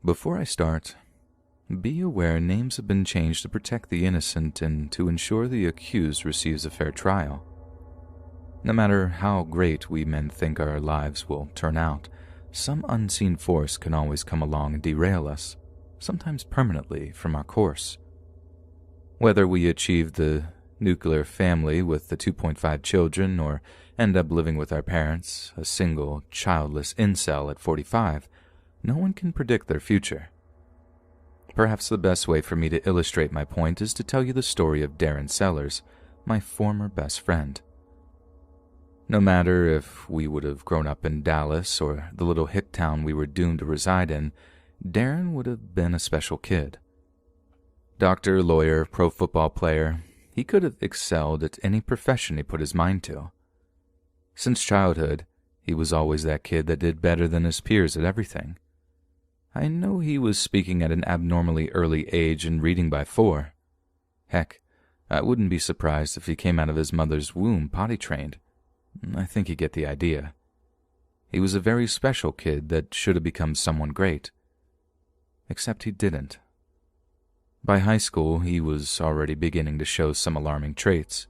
Before I start, be aware names have been changed to protect the innocent and to ensure the accused receives a fair trial. No matter how great we men think our lives will turn out, some unseen force can always come along and derail us, sometimes permanently, from our course. Whether we achieve the nuclear family with the 2.5 children or end up living with our parents, a single, childless incel at 45, no one can predict their future. Perhaps the best way for me to illustrate my point is to tell you the story of Darren Sellers, my former best friend. No matter if we would have grown up in Dallas or the little hick town we were doomed to reside in, Darren would have been a special kid. Doctor, lawyer, pro football player, he could have excelled at any profession he put his mind to. Since childhood, he was always that kid that did better than his peers at everything. I know he was speaking at an abnormally early age and reading by 4. Heck, I wouldn't be surprised if he came out of his mother's womb potty-trained. I think you get the idea. He was a very special kid that should have become someone great. Except he didn't. By high school, he was already beginning to show some alarming traits.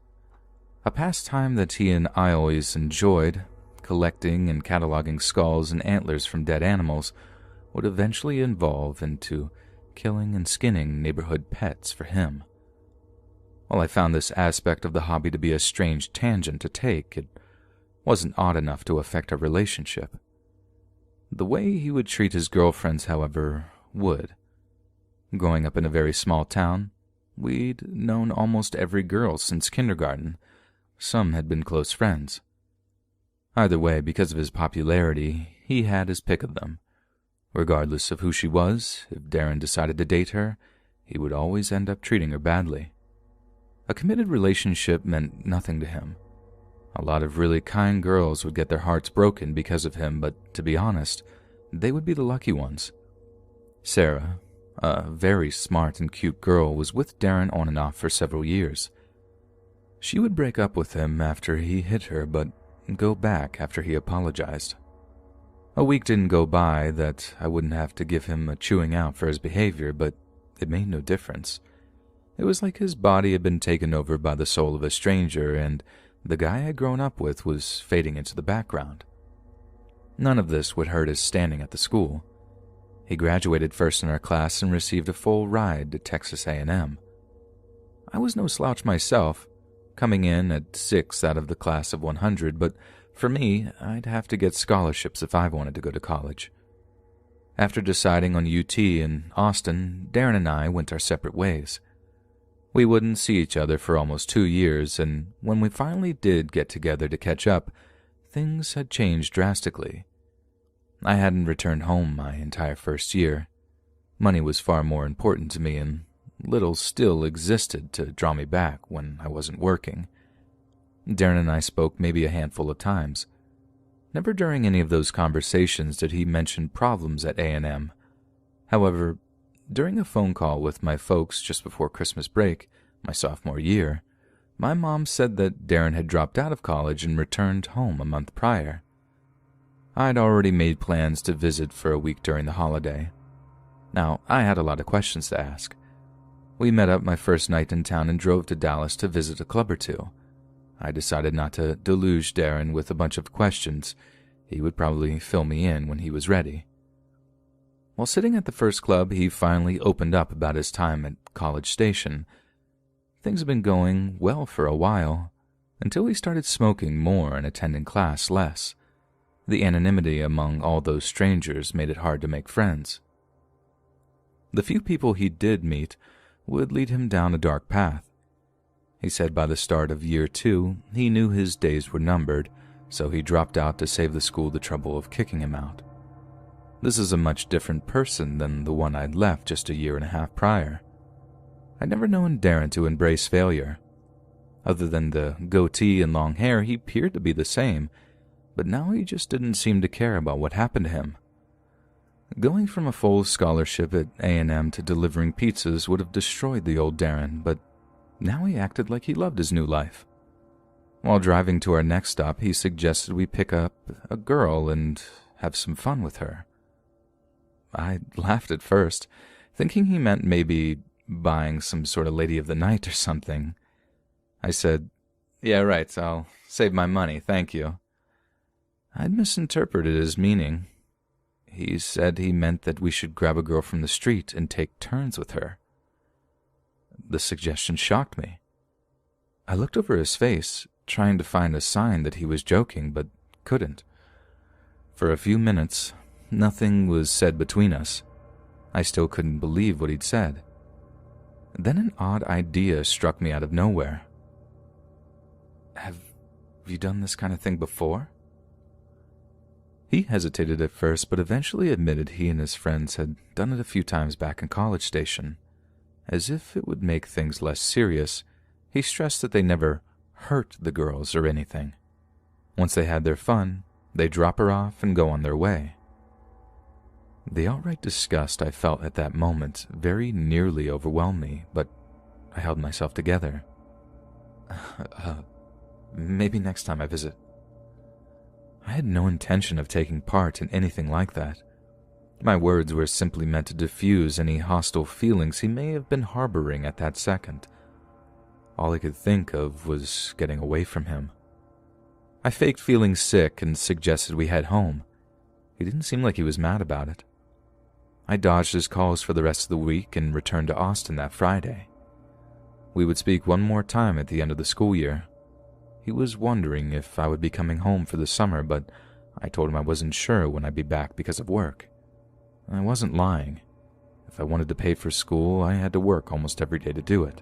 A pastime that he and I always enjoyed, collecting and cataloging skulls and antlers from dead animals, would eventually evolve into killing and skinning neighborhood pets for him. While I found this aspect of the hobby to be a strange tangent to take, it wasn't odd enough to affect our relationship. The way he would treat his girlfriends, however, would. Growing up in a very small town, we'd known almost every girl since kindergarten. Some had been close friends. Either way, because of his popularity, he had his pick of them. Regardless of who she was, if Darren decided to date her, he would always end up treating her badly. A committed relationship meant nothing to him. A lot of really kind girls would get their hearts broken because of him, but to be honest, they would be the lucky ones. Sarah, a very smart and cute girl, was with Darren on and off for several years. She would break up with him after he hit her, but go back after he apologized. A week didn't go by that I wouldn't have to give him a chewing out for his behavior, but it made no difference. It was like his body had been taken over by the soul of a stranger, and the guy I'd grown up with was fading into the background. None of this would hurt his standing at the school. He graduated first in our class and received a full ride to Texas A&M. I was no slouch myself, coming in at 6th out of the class of 100, but for me, I'd have to get scholarships if I wanted to go to college. After deciding on UT in Austin, Darren and I went our separate ways. We wouldn't see each other for almost 2 years, and when we finally did get together to catch up, things had changed drastically. I hadn't returned home my entire first year. Money was far more important to me, and little still existed to draw me back when I wasn't working. Darren and I spoke maybe a handful of times. Never during any of those conversations did he mention problems at A&M. However, during a phone call with my folks just before Christmas break, my sophomore year, my mom said that Darren had dropped out of college and returned home a month prior. I'd already made plans to visit for a week during the holiday. Now, I had a lot of questions to ask. We met up my first night in town and drove to Dallas to visit a club or two. I decided not to deluge Darren with a bunch of questions. He would probably fill me in when he was ready. While sitting at the first club, he finally opened up about his time at College Station. Things had been going well for a while, until he started smoking more and attending class less. The anonymity among all those strangers made it hard to make friends. The few people he did meet would lead him down a dark path. He said by the start of year 2, he knew his days were numbered, so he dropped out to save the school the trouble of kicking him out. This is a much different person than the one I'd left just a year and a half prior. I'd never known Darren to embrace failure. Other than the goatee and long hair, he appeared to be the same, but now he just didn't seem to care about what happened to him. Going from a full scholarship at A&M to delivering pizzas would have destroyed the old Darren, but now he acted like he loved his new life. While driving to our next stop, he suggested we pick up a girl and have some fun with her. I laughed at first, thinking he meant maybe buying some sort of Lady of the Night or something. I said, "Yeah, right, I'll save my money, thank you." I'd misinterpreted his meaning. He said he meant that we should grab a girl from the street and take turns with her. The suggestion shocked me. I looked over his face, trying to find a sign that he was joking, but couldn't. For a few minutes, nothing was said between us. I still couldn't believe what he'd said. Then an odd idea struck me out of nowhere. "Have you done this kind of thing before?" He hesitated at first, but eventually admitted he and his friends had done it a few times back in College Station. As if it would make things less serious, he stressed that they never hurt the girls or anything. Once they had their fun, they drop her off and go on their way. The outright disgust I felt at that moment very nearly overwhelmed me, but I held myself together. Maybe next time I visit." I had no intention of taking part in anything like that. My words were simply meant to diffuse any hostile feelings he may have been harboring at that second. All I could think of was getting away from him. I faked feeling sick and suggested we head home. He didn't seem like he was mad about it. I dodged his calls for the rest of the week and returned to Austin that Friday. We would speak one more time at the end of the school year. He was wondering if I would be coming home for the summer, but I told him I wasn't sure when I'd be back because of work. I wasn't lying. If I wanted to pay for school, I had to work almost every day to do it.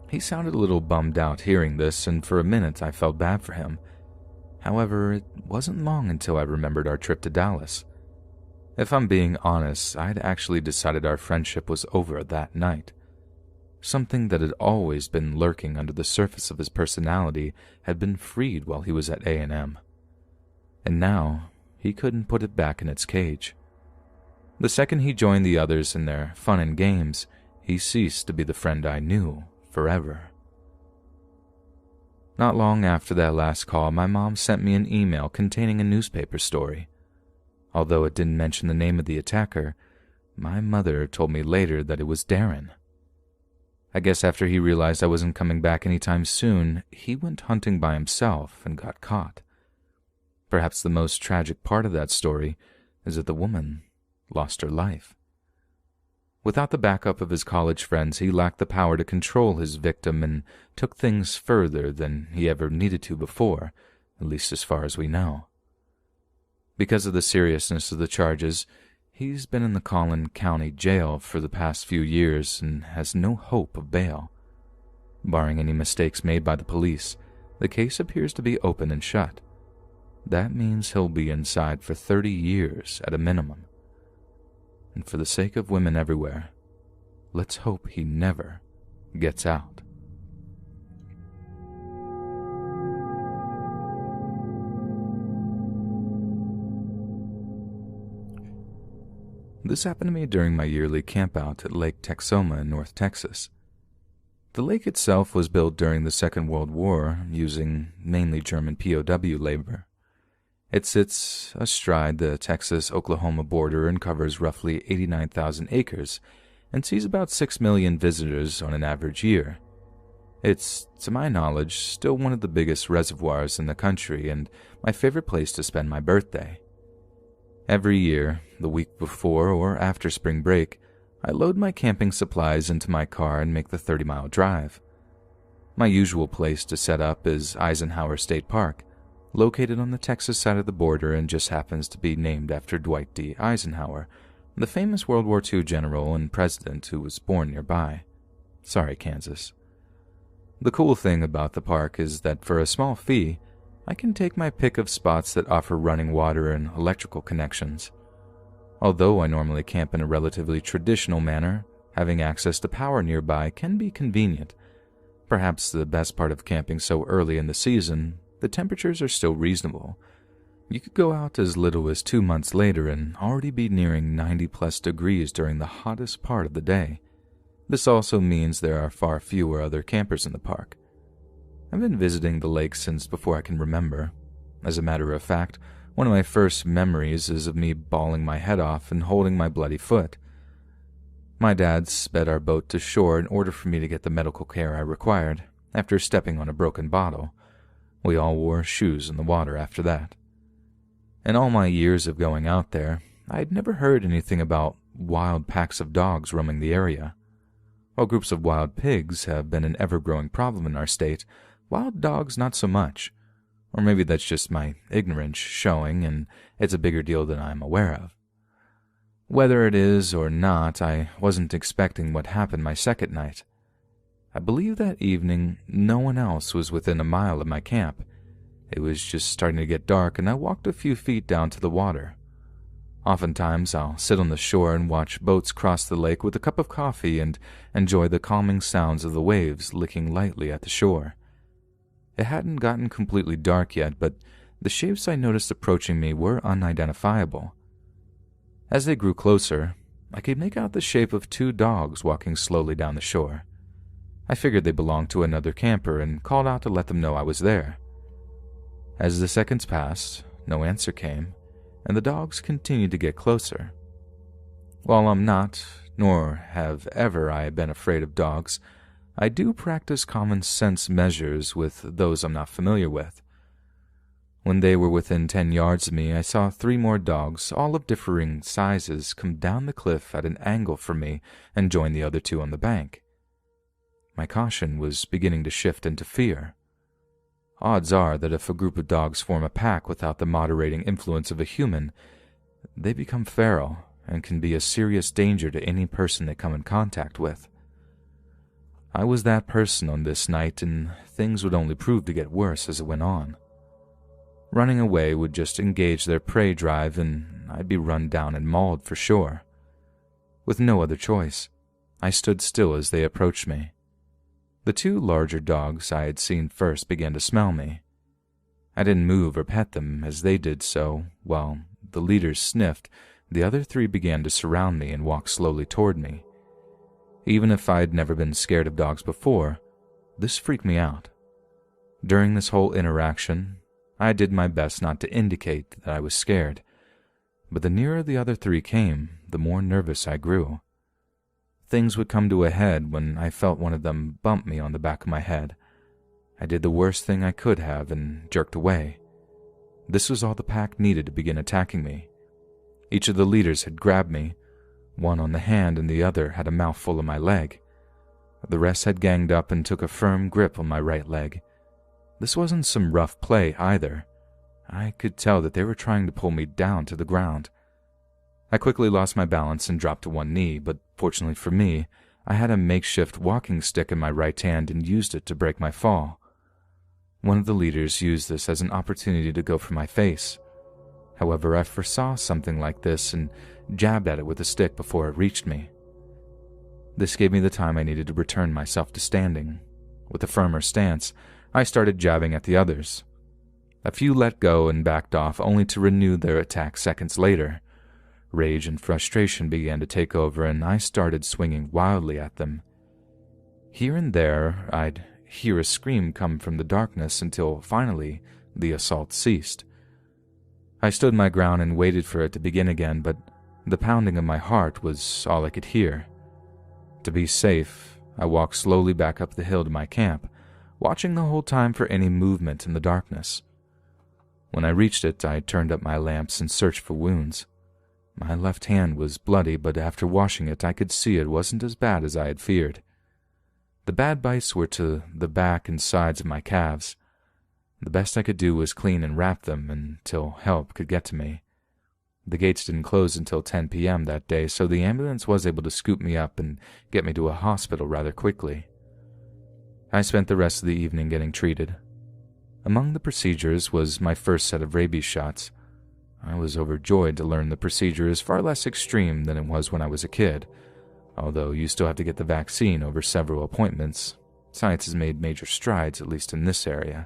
He sounded a little bummed out hearing this, and for a minute I felt bad for him. However, it wasn't long until I remembered our trip to Dallas. If I'm being honest, I'd actually decided our friendship was over that night. Something that had always been lurking under the surface of his personality had been freed while he was at A&M. And now, he couldn't put it back in its cage. The second he joined the others in their fun and games, he ceased to be the friend I knew forever. Not long after that last call, my mom sent me an email containing a newspaper story. Although it didn't mention the name of the attacker, my mother told me later that it was Darren. I guess after he realized I wasn't coming back anytime soon, he went hunting by himself and got caught. Perhaps the most tragic part of that story is that the woman lost her life. Without the backup of his college friends, he lacked the power to control his victim and took things further than he ever needed to before, at least as far as we know. Because of the seriousness of the charges, he's been in the Collin County Jail for the past few years and has no hope of bail. Barring any mistakes made by the police, the case appears to be open and shut. That means he'll be inside for 30 years at a minimum. And for the sake of women everywhere, let's hope he never gets out. This happened to me during my yearly campout at Lake Texoma in North Texas. The lake itself was built during the Second World War using mainly German POW labor. It sits astride the Texas-Oklahoma border and covers roughly 89,000 acres and sees about 6 million visitors on an average year. It's, to my knowledge, still one of the biggest reservoirs in the country and my favorite place to spend my birthday. Every year, the week before or after spring break, I load my camping supplies into my car and make the 30-mile drive. My usual place to set up is Eisenhower State Park, located on the Texas side of the border and just happens to be named after Dwight D. Eisenhower, the famous World War II general and president who was born nearby. Sorry, Kansas. The cool thing about the park is that for a small fee, I can take my pick of spots that offer running water and electrical connections. Although I normally camp in a relatively traditional manner, having access to power nearby can be convenient. Perhaps the best part of camping so early in the season, the temperatures are still reasonable. You could go out as little as 2 months later and already be nearing 90+ degrees during the hottest part of the day. This also means there are far fewer other campers in the park. I've been visiting the lake since before I can remember. As a matter of fact, One of my first memories is of me bawling my head off and holding my bloody foot. My dad sped our boat to shore in order for me to get the medical care I required. After stepping on a broken bottle, we all wore shoes in the water after that. In all my years of going out there, I had never heard anything about wild packs of dogs roaming the area. While groups of wild pigs have been an ever-growing problem in our state, wild dogs not so much. Or maybe that's just my ignorance showing, and it's a bigger deal than I'm aware of. Whether it is or not, I wasn't expecting what happened my second night. I believe that evening no one else was within a mile of my camp. It was just starting to get dark, and I walked a few feet down to the water. Oftentimes I'll sit on the shore and watch boats cross the lake with a cup of coffee and enjoy the calming sounds of the waves licking lightly at the shore. It hadn't gotten completely dark yet, but the shapes I noticed approaching me were unidentifiable. As they grew closer, I could make out the shape of 2 dogs walking slowly down the shore. I figured they belonged to another camper and called out to let them know I was there. As the seconds passed, no answer came, and the dogs continued to get closer. While I'm not, nor have ever I been afraid of dogs, I do practice common sense measures with those I'm not familiar with. When they were within 10 yards of me, I saw 3 more dogs, all of differing sizes, come down the cliff at an angle from me and join the other 2 on the bank. My caution was beginning to shift into fear. Odds are that if a group of dogs form a pack without the moderating influence of a human, they become feral and can be a serious danger to any person they come in contact with. I was that person on this night, and things would only prove to get worse as it went on. Running away would just engage their prey drive, and I'd be run down and mauled for sure. With no other choice, I stood still as they approached me. The 2 larger dogs I had seen first began to smell me. I didn't move or pet them. As they did so, while the leaders sniffed, the other 3 began to surround me and walk slowly toward me. Even if I'd never been scared of dogs before, this freaked me out. During this whole interaction, I did my best not to indicate that I was scared, but the nearer the other 3 came, the more nervous I grew. Things would come to a head when I felt one of them bump me on the back of my head. I did the worst thing I could have and jerked away. This was all the pack needed to begin attacking me. Each of the leaders had grabbed me, one on the hand and the other had a mouthful of my leg. The rest had ganged up and took a firm grip on my right leg. This wasn't some rough play either. I could tell that they were trying to pull me down to the ground. I quickly lost my balance and dropped to one knee, but fortunately for me, I had a makeshift walking stick in my right hand and used it to break my fall. One of the leaders used this as an opportunity to go for my face. However, I foresaw something like this and jabbed at it with a stick before it reached me. This gave me the time I needed to return myself to standing. With a firmer stance, I started jabbing at the others. A few let go and backed off, only to renew their attack seconds later. Rage and frustration began to take over, and I started swinging wildly at them. Here and there, I'd hear a scream come from the darkness until, finally, the assault ceased. I stood my ground and waited for it to begin again, but the pounding of my heart was all I could hear. To be safe, I walked slowly back up the hill to my camp, watching the whole time for any movement in the darkness. When I reached it, I turned up my lamps and searched for wounds. My left hand was bloody, but after washing it, I could see it wasn't as bad as I had feared. The bad bites were to the back and sides of my calves. The best I could do was clean and wrap them until help could get to me. The gates didn't close until 10 p.m. that day, so the ambulance was able to scoop me up and get me to a hospital rather quickly. I spent the rest of the evening getting treated. Among the procedures was my first set of rabies shots. I was overjoyed to learn the procedure is far less extreme than it was when I was a kid. Although you still have to get the vaccine over several appointments, science has made major strides, at least in this area.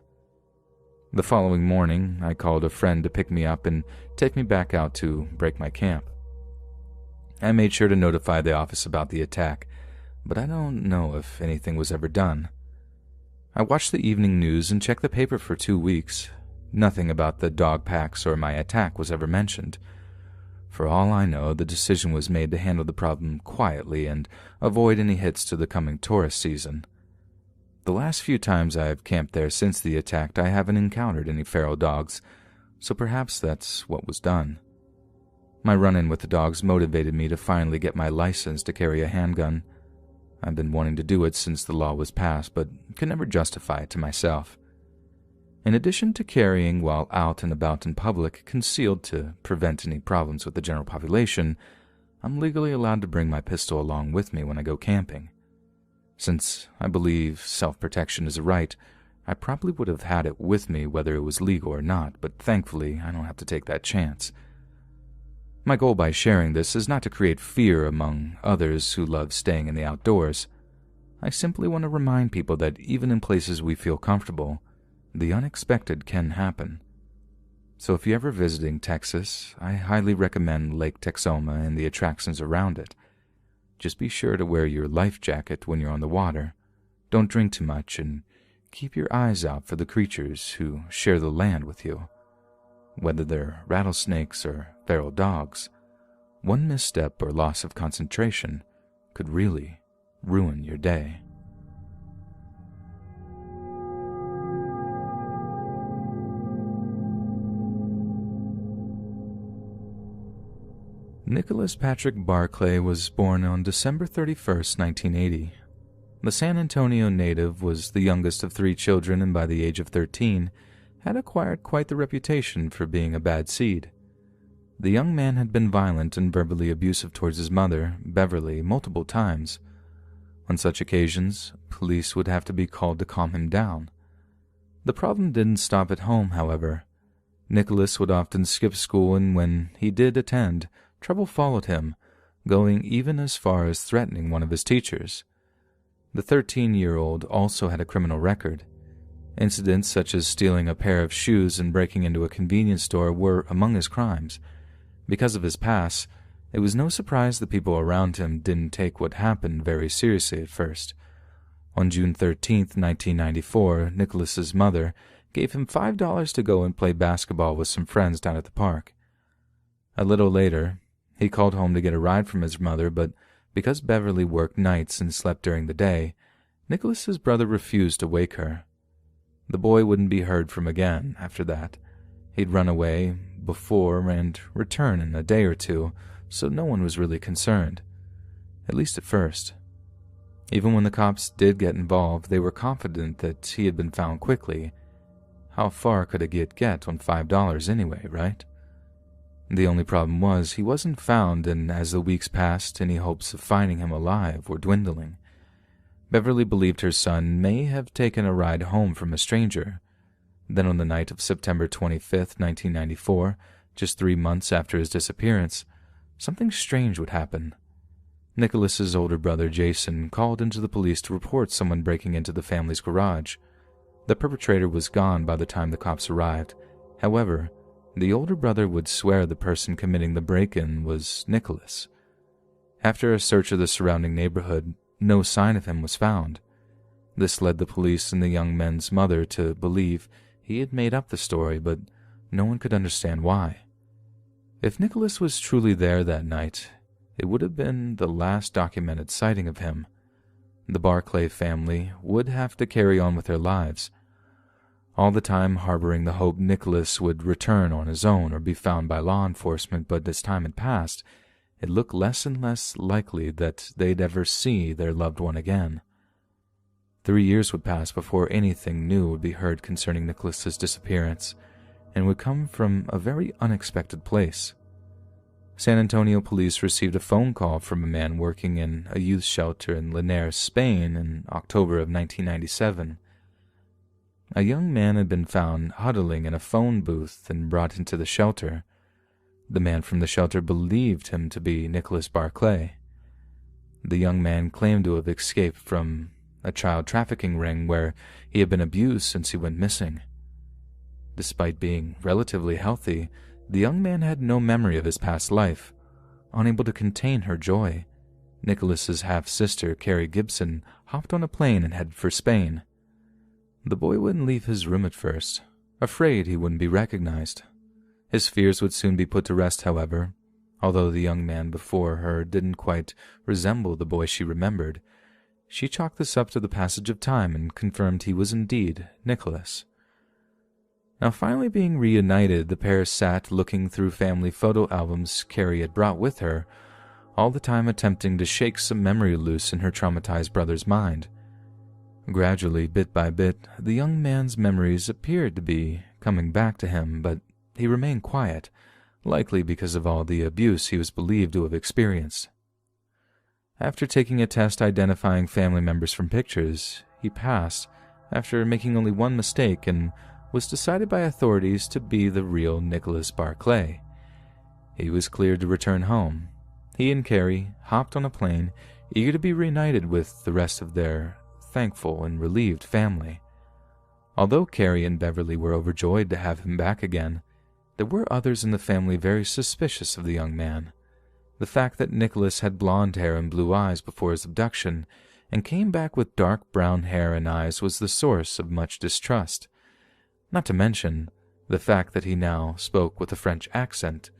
The following morning, I called a friend to pick me up and take me back out to break my camp. I made sure to notify the office about the attack, but I don't know if anything was ever done. I watched the evening news and checked the paper for 2 weeks, Nothing about the dog packs or my attack was ever mentioned. For all I know, the decision was made to handle the problem quietly and avoid any hits to the coming tourist season. The last few times I have camped there since the attack, I haven't encountered any feral dogs, so perhaps that's what was done. My run-in with the dogs motivated me to finally get my license to carry a handgun. I've been wanting to do it since the law was passed, but could never justify it to myself. In addition to carrying while out and about in public, concealed to prevent any problems with the general population, I'm legally allowed to bring my pistol along with me when I go camping. Since I believe self-protection is a right, I probably would have had it with me whether it was legal or not, but thankfully I don't have to take that chance. My goal by sharing this is not to create fear among others who love staying in the outdoors. I simply want to remind people that even in places we feel comfortable, the unexpected can happen. So if you're ever visiting Texas, I highly recommend Lake Texoma and the attractions around it. Just be sure to wear your life jacket when you're on the water. Don't drink too much, and keep your eyes out for the creatures who share the land with you. Whether they're rattlesnakes or feral dogs, one misstep or loss of concentration could really ruin your day. Nicholas Patrick Barclay was born on December 31st, 1980. The San Antonio native was the youngest of 3 children and by the age of 13 had acquired quite the reputation for being a bad seed. The young man had been violent and verbally abusive towards his mother, Beverly, multiple times. On such occasions, police would have to be called to calm him down. The problem didn't stop at home, however. Nicholas would often skip school, and when he did attend, trouble followed him, going even as far as threatening one of his teachers. The 13-year-old also had a criminal record. Incidents such as stealing a pair of shoes and breaking into a convenience store were among his crimes. Because of his past, it was no surprise the people around him didn't take what happened very seriously at first. On June 13, 1994, Nicholas's mother gave him $5 to go and play basketball with some friends down at the park. A little later, he called home to get a ride from his mother, but because Beverly worked nights and slept during the day, Nicholas's brother refused to wake her. The boy wouldn't be heard from again after that. He'd run away before and return in a day or two, so no one was really concerned, at least at first. Even when the cops did get involved, they were confident that he had been found quickly. How far could a get on $5 anyway, right? The only problem was he wasn't found, and as the weeks passed, any hopes of finding him alive were dwindling. Beverly believed her son may have taken a ride home from a stranger. Then on the night of September 25th, 1994, just 3 months after his disappearance, something strange would happen. Nicholas's older brother, Jason, called into the police to report someone breaking into the family's garage. The perpetrator was gone by the time the cops arrived. However, the older brother would swear the person committing the break-in was Nicholas. After a search of the surrounding neighborhood, no sign of him was found. This led the police and the young men's mother to believe he had made up the story, but no one could understand why. If Nicholas was truly there that night, it would have been the last documented sighting of him. The Barclay family would have to carry on with their lives, all the time harboring the hope Nicholas would return on his own or be found by law enforcement, but as time had passed, it looked less and less likely that they'd ever see their loved one again. 3 years would pass before anything new would be heard concerning Nicholas's disappearance, and would come from a very unexpected place. San Antonio police received a phone call from a man working in a youth shelter in Linares, Spain in October of 1997. A young man had been found huddling in a phone booth and brought into the shelter. The man from the shelter believed him to be Nicholas Barclay. The young man claimed to have escaped from a child trafficking ring where he had been abused since he went missing. Despite being relatively healthy, the young man had no memory of his past life. Unable to contain her joy, Nicholas's half-sister, Carrie Gibson, hopped on a plane and headed for Spain. The boy wouldn't leave his room at first. afraid he wouldn't be recognized. His fears would soon be put to rest, however. Although the young man before her didn't quite resemble the boy she remembered, she chalked this up to the passage of time and confirmed he was indeed Nicholas. Now, finally being reunited, the pair sat looking through family photo albums Carrie had brought with her, all the time attempting to shake some memory loose in her traumatized brother's mind. Gradually, bit by bit, the young man's memories appeared to be coming back to him, but he remained quiet, likely because of all the abuse he was believed to have experienced. After taking a test identifying family members from pictures, he passed after making only one mistake and was decided by authorities to be the real Nicholas Barclay. He was cleared to return home. He and Carrie hopped on a plane, eager to be reunited with the rest of their thankful and relieved family. Although Carrie and Beverly were overjoyed to have him back again, there were others in the family very suspicious of the young man. The fact that Nicholas had blonde hair and blue eyes before his abduction and came back with dark brown hair and eyes was the source of much distrust. Not to mention the fact that he now spoke with a French accent.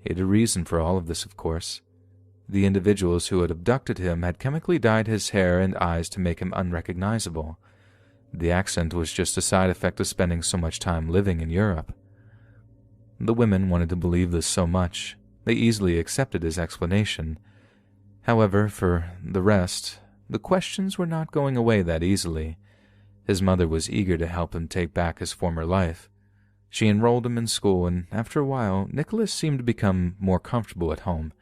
He had a reason for all of this, of course. The individuals who had abducted him had chemically dyed his hair and eyes to make him unrecognizable. The accent was just a side effect of spending so much time living in Europe. The women wanted to believe this so much, they easily accepted his explanation. However, for the rest, the questions were not going away that easily. His mother was eager to help him take back his former life. She enrolled him in school, and after a while, Nicholas seemed to become more comfortable at home.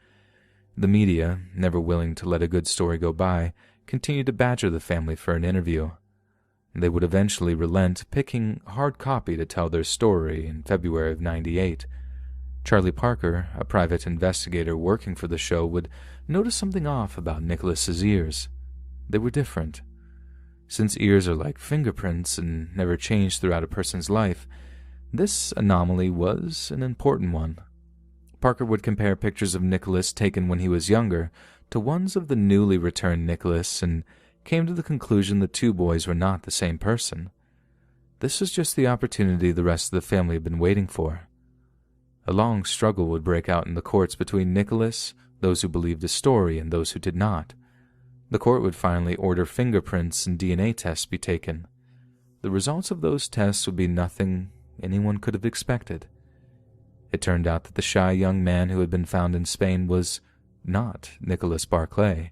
The media, never willing to let a good story go by, continued to badger the family for an interview. They would eventually relent, picking hard copy to tell their story in February of '98. Charlie Parker, a private investigator working for the show, would notice something off about Nicholas's ears. They were different. Since ears are like fingerprints and never change throughout a person's life, this anomaly was an important one. Parker would compare pictures of Nicholas taken when he was younger to ones of the newly returned Nicholas and came to the conclusion the two boys were not the same person. This was just the opportunity the rest of the family had been waiting for. A long struggle would break out in the courts between Nicholas, those who believed his story, and those who did not. The court would finally order fingerprints and DNA tests be taken. The results of those tests would be nothing anyone could have expected. It turned out that the shy young man who had been found in Spain was not Nicholas Barclay.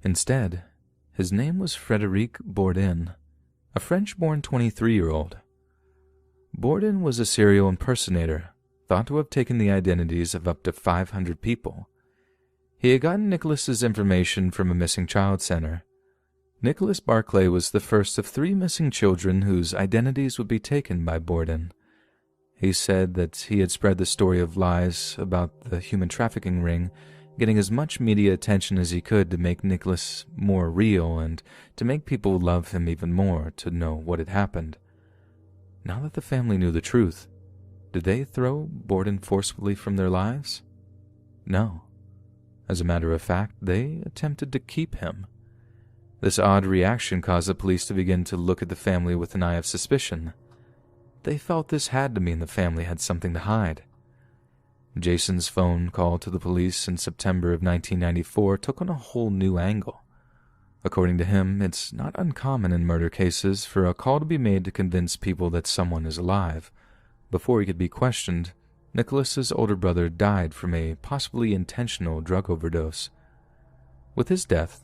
Instead, his name was Frédéric Bourdin, a French-born 23-year-old. Bourdin was a serial impersonator, thought to have taken the identities of up to 500 people. He had gotten Nicholas's information from a missing child center. Nicholas Barclay was the first of 3 missing children whose identities would be taken by Bourdin. He said that he had spread the story of lies about the human trafficking ring, getting as much media attention as he could to make Nicholas more real and to make people love him even more to know what had happened. Now that the family knew the truth, did they throw Bourdin forcefully from their lives? No. As a matter of fact, they attempted to keep him. This odd reaction caused the police to begin to look at the family with an eye of suspicion. They felt this had to mean the family had something to hide. Jason's phone call to the police in September of 1994 took on a whole new angle. According to him, it's not uncommon in murder cases for a call to be made to convince people that someone is alive. Before he could be questioned, Nicholas's older brother died from a possibly intentional drug overdose. With his death,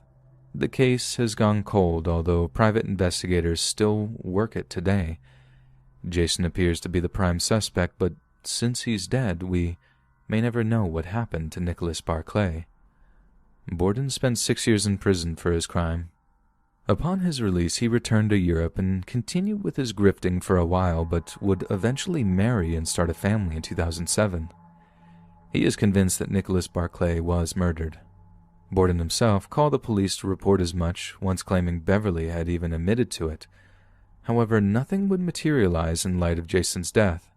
the case has gone cold, although private investigators still work it today. Jason appears to be the prime suspect, but since he's dead, we may never know what happened to Nicholas Barclay. Bourdin spent 6 years in prison for his crime. Upon his release, he returned to Europe and continued with his grifting for a while, but would eventually marry and start a family in 2007. He is convinced that Nicholas Barclay was murdered. Bourdin himself called the police to report as much, once claiming Beverly had even admitted to it. However, nothing would materialize in light of Jason's death.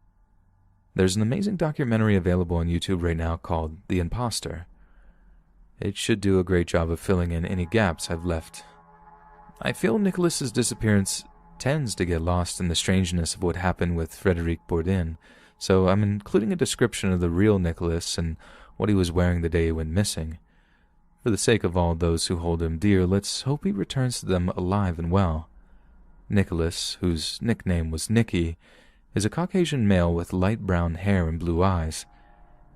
There's an amazing documentary available on YouTube right now called The Imposter. It should do a great job of filling in any gaps I've left. I feel Nicholas's disappearance tends to get lost in the strangeness of what happened with Frederic Bourdin, so I'm including a description of the real Nicholas and what he was wearing the day he went missing. For the sake of all those who hold him dear, let's hope he returns to them alive and well. Nicholas, whose nickname was Nicky, is a Caucasian male with light brown hair and blue eyes.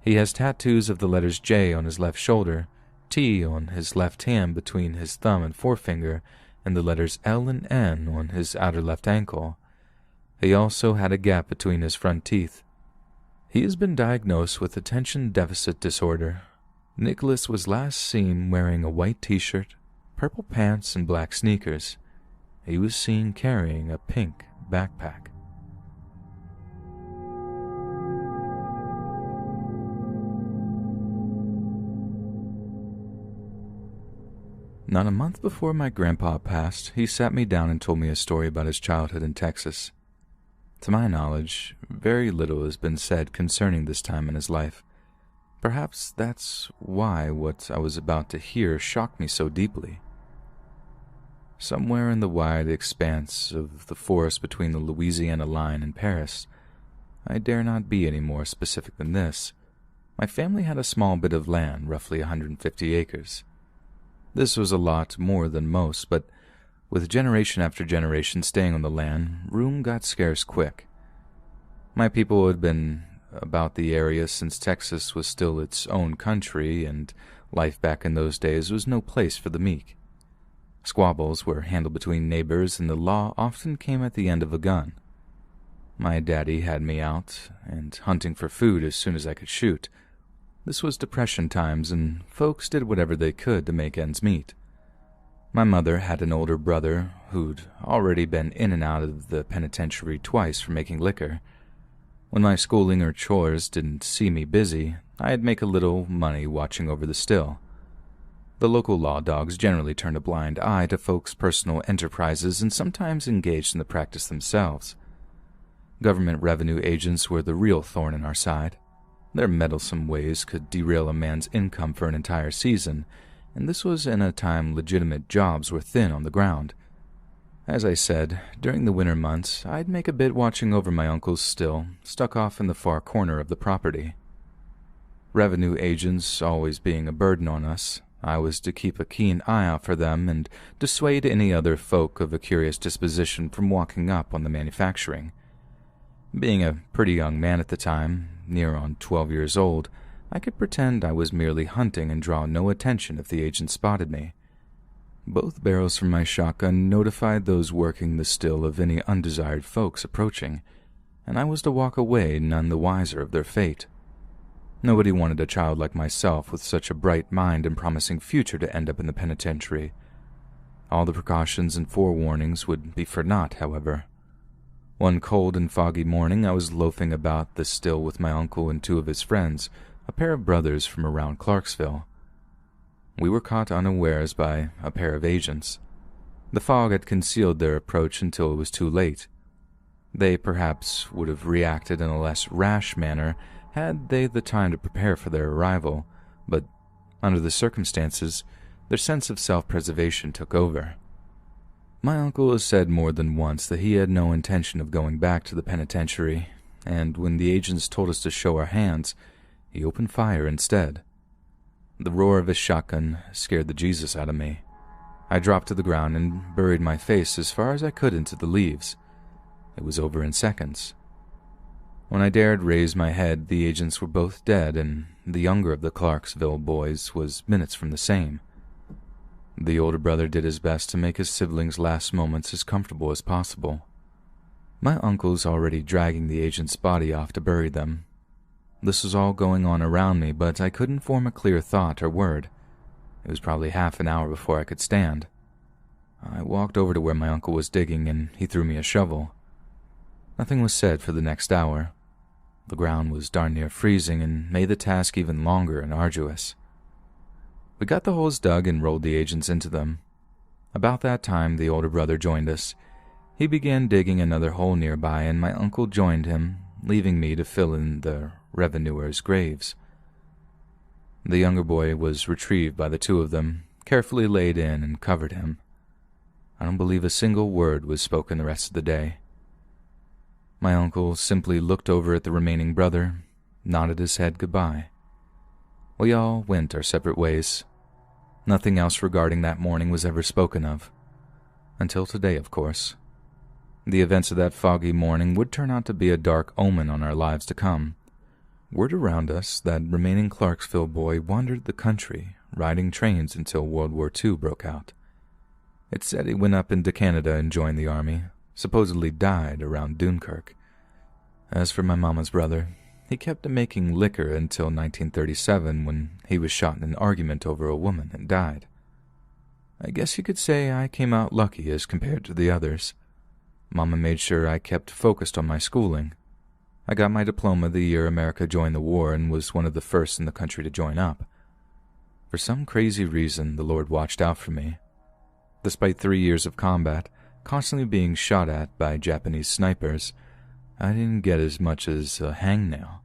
He has tattoos of the letters J on his left shoulder, T on his left hand between his thumb and forefinger, and the letters L and N on his outer left ankle. He also had a gap between his front teeth. He has been diagnosed with attention deficit disorder. Nicholas was last seen wearing a white t-shirt, purple pants, and black sneakers. He was seen carrying a pink backpack. Not a month before my grandpa passed, he sat me down and told me a story about his childhood in Texas. To my knowledge, very little has been said concerning this time in his life. Perhaps that's why what I was about to hear shocked me so deeply. Somewhere in the wide expanse of the forest between the Louisiana line and Paris, I dare not be any more specific than this, my family had a small bit of land, roughly 150 acres. This was a lot more than most, but with generation after generation staying on the land, room got scarce quick. My people had been about the area since Texas was still its own country, and life back in those days was no place for the meek. Squabbles were handled between neighbors, and the law often came at the end of a gun. My daddy had me out and hunting for food as soon as I could shoot. This was Depression times, and folks did whatever they could to make ends meet. My mother had an older brother who'd already been in and out of the penitentiary twice for making liquor. When my schooling or chores didn't see me busy, I'd make a little money watching over the still. The local law dogs generally turned a blind eye to folks' personal enterprises and sometimes engaged in the practice themselves. Government revenue agents were the real thorn in our side. Their meddlesome ways could derail a man's income for an entire season, and this was in a time legitimate jobs were thin on the ground. As I said, during the winter months, I'd make a bit watching over my uncle's still, stuck off in the far corner of the property. Revenue agents always being a burden on us, I was to keep a keen eye out for them and dissuade any other folk of a curious disposition from walking up on the manufacturing. Being a pretty young man at the time, near on 12 years old, I could pretend I was merely hunting and draw no attention if the agent spotted me. Both barrels from my shotgun notified those working the still of any undesired folks approaching, and I was to walk away none the wiser of their fate. Nobody wanted a child like myself with such a bright mind and promising future to end up in the penitentiary. All the precautions and forewarnings would be for naught, however. One cold and foggy morning, I was loafing about the still with my uncle and two of his friends, a pair of brothers from around Clarksville. We were caught unawares by a pair of agents. The fog had concealed their approach until it was too late. They perhaps would have reacted in a less rash manner had they the time to prepare for their arrival, but under the circumstances, their sense of self-preservation took over. My uncle has said more than once that he had no intention of going back to the penitentiary, and when the agents told us to show our hands, he opened fire instead. The roar of his shotgun scared the Jesus out of me. I dropped to the ground and buried my face as far as I could into the leaves. It was over in seconds. When I dared raise my head, the agents were both dead, and the younger of the Clarksville boys was minutes from the same. The older brother did his best to make his siblings' last moments as comfortable as possible. My uncle's already dragging the agent's body off to bury them. This was all going on around me, but I couldn't form a clear thought or word. It was probably half an hour before I could stand. I walked over to where my uncle was digging, and he threw me a shovel. Nothing was said for the next hour. The ground was darn near freezing and made the task even longer and arduous. We got the holes dug and rolled the agents into them. About that time, the older brother joined us. He began digging another hole nearby, and my uncle joined him, leaving me to fill in the revenuers' graves. The younger boy was retrieved by the two of them, carefully laid in and covered him. I don't believe a single word was spoken the rest of the day. My uncle simply looked over at the remaining brother, nodded his head goodbye. We all went our separate ways. Nothing else regarding that morning was ever spoken of. Until today, of course. The events of that foggy morning would turn out to be a dark omen on our lives to come. Word around us that remaining Clarksville boy wandered the country, riding trains until World War II broke out. It said he went up into Canada and joined the army, supposedly died around Dunkirk. As for my mama's brother, he kept making liquor until 1937 when he was shot in an argument over a woman and died. I guess you could say I came out lucky as compared to the others. Mama made sure I kept focused on my schooling. I got my diploma the year America joined the war and was one of the first in the country to join up. For some crazy reason, the Lord watched out for me. Despite 3 years of combat, constantly being shot at by Japanese snipers, I didn't get as much as a hangnail.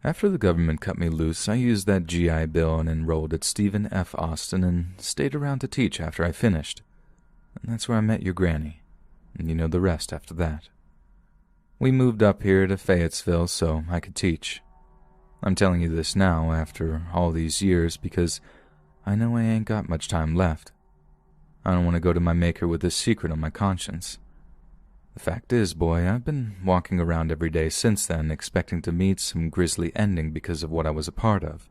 After the government cut me loose, I used that GI Bill and enrolled at Stephen F. Austin and stayed around to teach after I finished. And that's where I met your granny, and you know the rest after that. We moved up here to Fayetteville so I could teach. I'm telling you this now after all these years because I know I ain't got much time left. I don't want to go to my maker with this secret on my conscience. The fact is, boy, I've been walking around every day since then expecting to meet some grisly ending because of what I was a part of.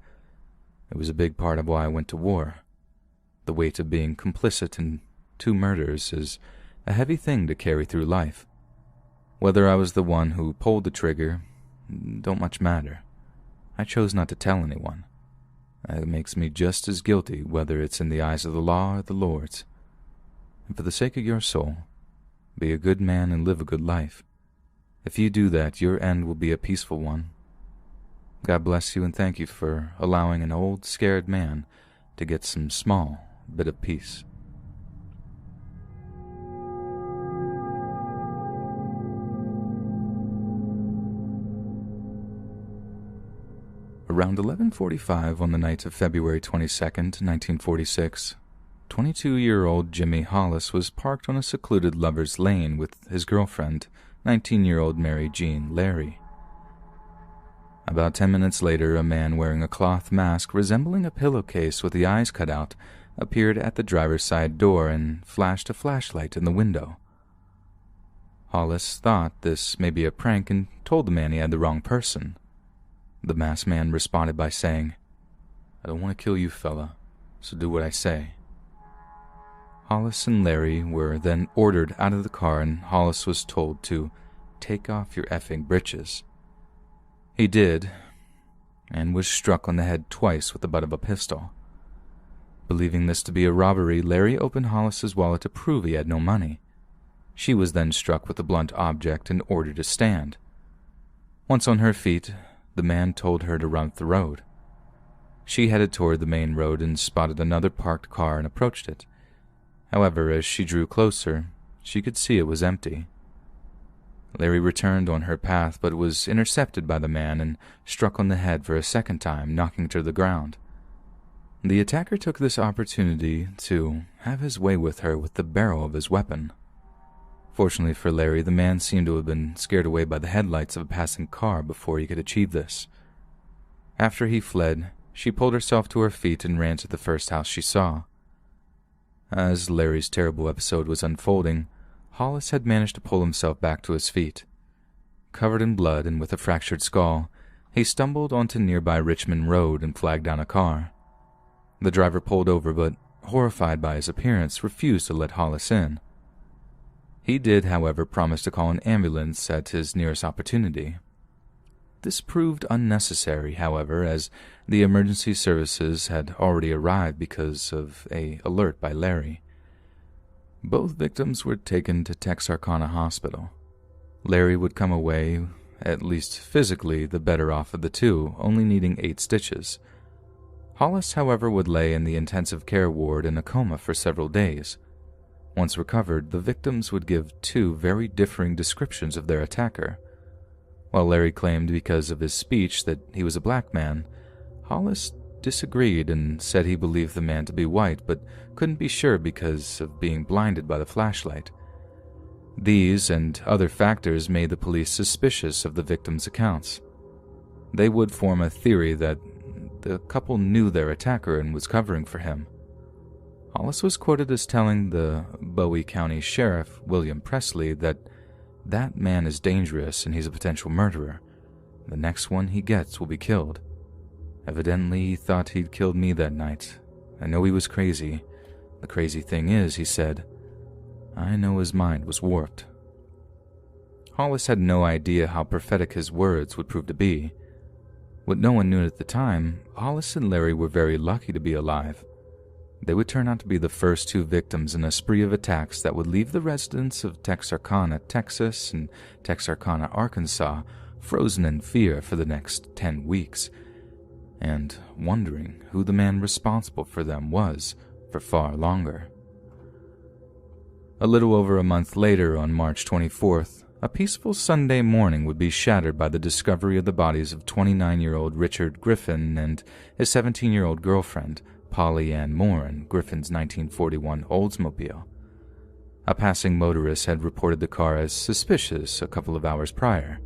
It was a big part of why I went to war. The weight of being complicit in 2 murders is a heavy thing to carry through life. Whether I was the one who pulled the trigger, don't much matter. I chose not to tell anyone. That makes me just as guilty whether it's in the eyes of the law or the Lord's. And for the sake of your soul, be a good man and live a good life. If you do that, your end will be a peaceful one. God bless you and thank you for allowing an old, scared man to get some small bit of peace. Around 11:45 on the night of February 22nd, 1946, 22-year-old Jimmy Hollis was parked on a secluded lover's lane with his girlfriend, 19-year-old Mary Jean Larry. About 10 minutes later, a man wearing a cloth mask resembling a pillowcase with the eyes cut out appeared at the driver's side door and flashed a flashlight in the window. Hollis thought this may be a prank and told the man he had the wrong person. The masked man responded by saying, "I don't want to kill you, fella, so do what I say." Hollis and Larry were then ordered out of the car and Hollis was told to take off your effing britches. He did, and was struck on the head twice with the butt of a pistol. Believing this to be a robbery, Larry opened Hollis's wallet to prove he had no money. She was then struck with a blunt object and ordered to stand. Once on her feet, the man told her to run up the road. She headed toward the main road and spotted another parked car and approached it. However, as she drew closer, she could see it was empty. Larry returned on her path but was intercepted by the man and struck on the head for a second time, knocking her to the ground. The attacker took this opportunity to have his way with her with the barrel of his weapon. Fortunately for Larry, the man seemed to have been scared away by the headlights of a passing car before he could achieve this. After he fled, she pulled herself to her feet and ran to the first house she saw. As Larry's terrible episode was unfolding, Hollis had managed to pull himself back to his feet. Covered in blood and with a fractured skull, he stumbled onto nearby Richmond Road and flagged down a car. The driver pulled over but, horrified by his appearance, refused to let Hollis in. He did, however, promise to call an ambulance at his nearest opportunity. This proved unnecessary, however, as the emergency services had already arrived because of an alert by Larry. Both victims were taken to Texarkana Hospital. Larry would come away, at least physically, the better off of the two, only needing 8 stitches. Hollis, however, would lay in the intensive care ward in a coma for several days. Once recovered, the victims would give 2 very differing descriptions of their attacker. While Larry claimed because of his speech that he was a black man, Hollis disagreed and said he believed the man to be white, but couldn't be sure because of being blinded by the flashlight. These and other factors made the police suspicious of the victims' accounts. They would form a theory that the couple knew their attacker and was covering for him. Hollis was quoted as telling the Bowie County Sheriff, William Presley, that man is dangerous and he's a potential murderer. The next one he gets will be killed. Evidently, he thought he'd killed me that night. I know he was crazy. The crazy thing is, he said, I know his mind was warped. Hollis had no idea how prophetic his words would prove to be. What no one knew at the time, Hollis and Larry were very lucky to be alive. They would turn out to be the first two victims in a spree of attacks that would leave the residents of Texarkana, Texas and Texarkana, Arkansas frozen in fear for the next 10 weeks, and wondering who the man responsible for them was for far longer. A little over a month later, on March 24th, a peaceful Sunday morning would be shattered by the discovery of the bodies of 29-year-old Richard Griffin and his 17-year-old girlfriend, Polly Ann Moore, in Griffin's 1941 Oldsmobile. A passing motorist had reported the car as suspicious a couple of hours prior.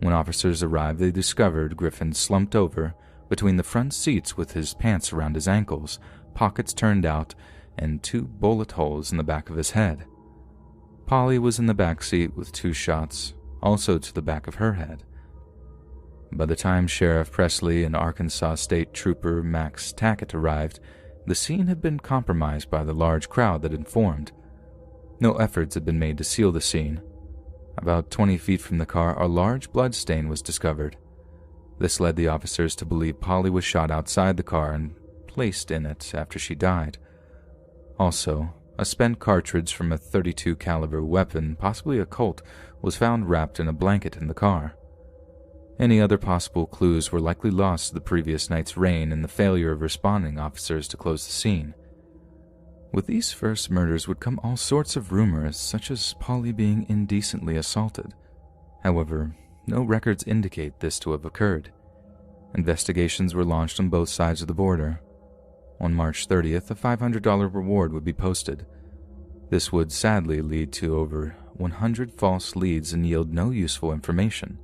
When officers arrived, they discovered Griffin slumped over between the front seats with his pants around his ankles, pockets turned out, and 2 bullet holes in the back of his head. Polly was in the back seat with 2 shots, also to the back of her head. By the time Sheriff Presley and Arkansas State Trooper Max Tackett arrived, the scene had been compromised by the large crowd that had formed. No efforts had been made to seal the scene. About 20 feet from the car, a large blood stain was discovered. This led the officers to believe Polly was shot outside the car and placed in it after she died. Also, a spent cartridge from a .32 caliber weapon, possibly a Colt, was found wrapped in a blanket in the car. Any other possible clues were likely lost to the previous night's rain and the failure of responding officers to close the scene. With these first murders would come all sorts of rumors, such as Polly being indecently assaulted. However, no records indicate this to have occurred. Investigations were launched on both sides of the border. On March 30th, a $500 reward would be posted. This would sadly lead to over 100 false leads and yield no useful information.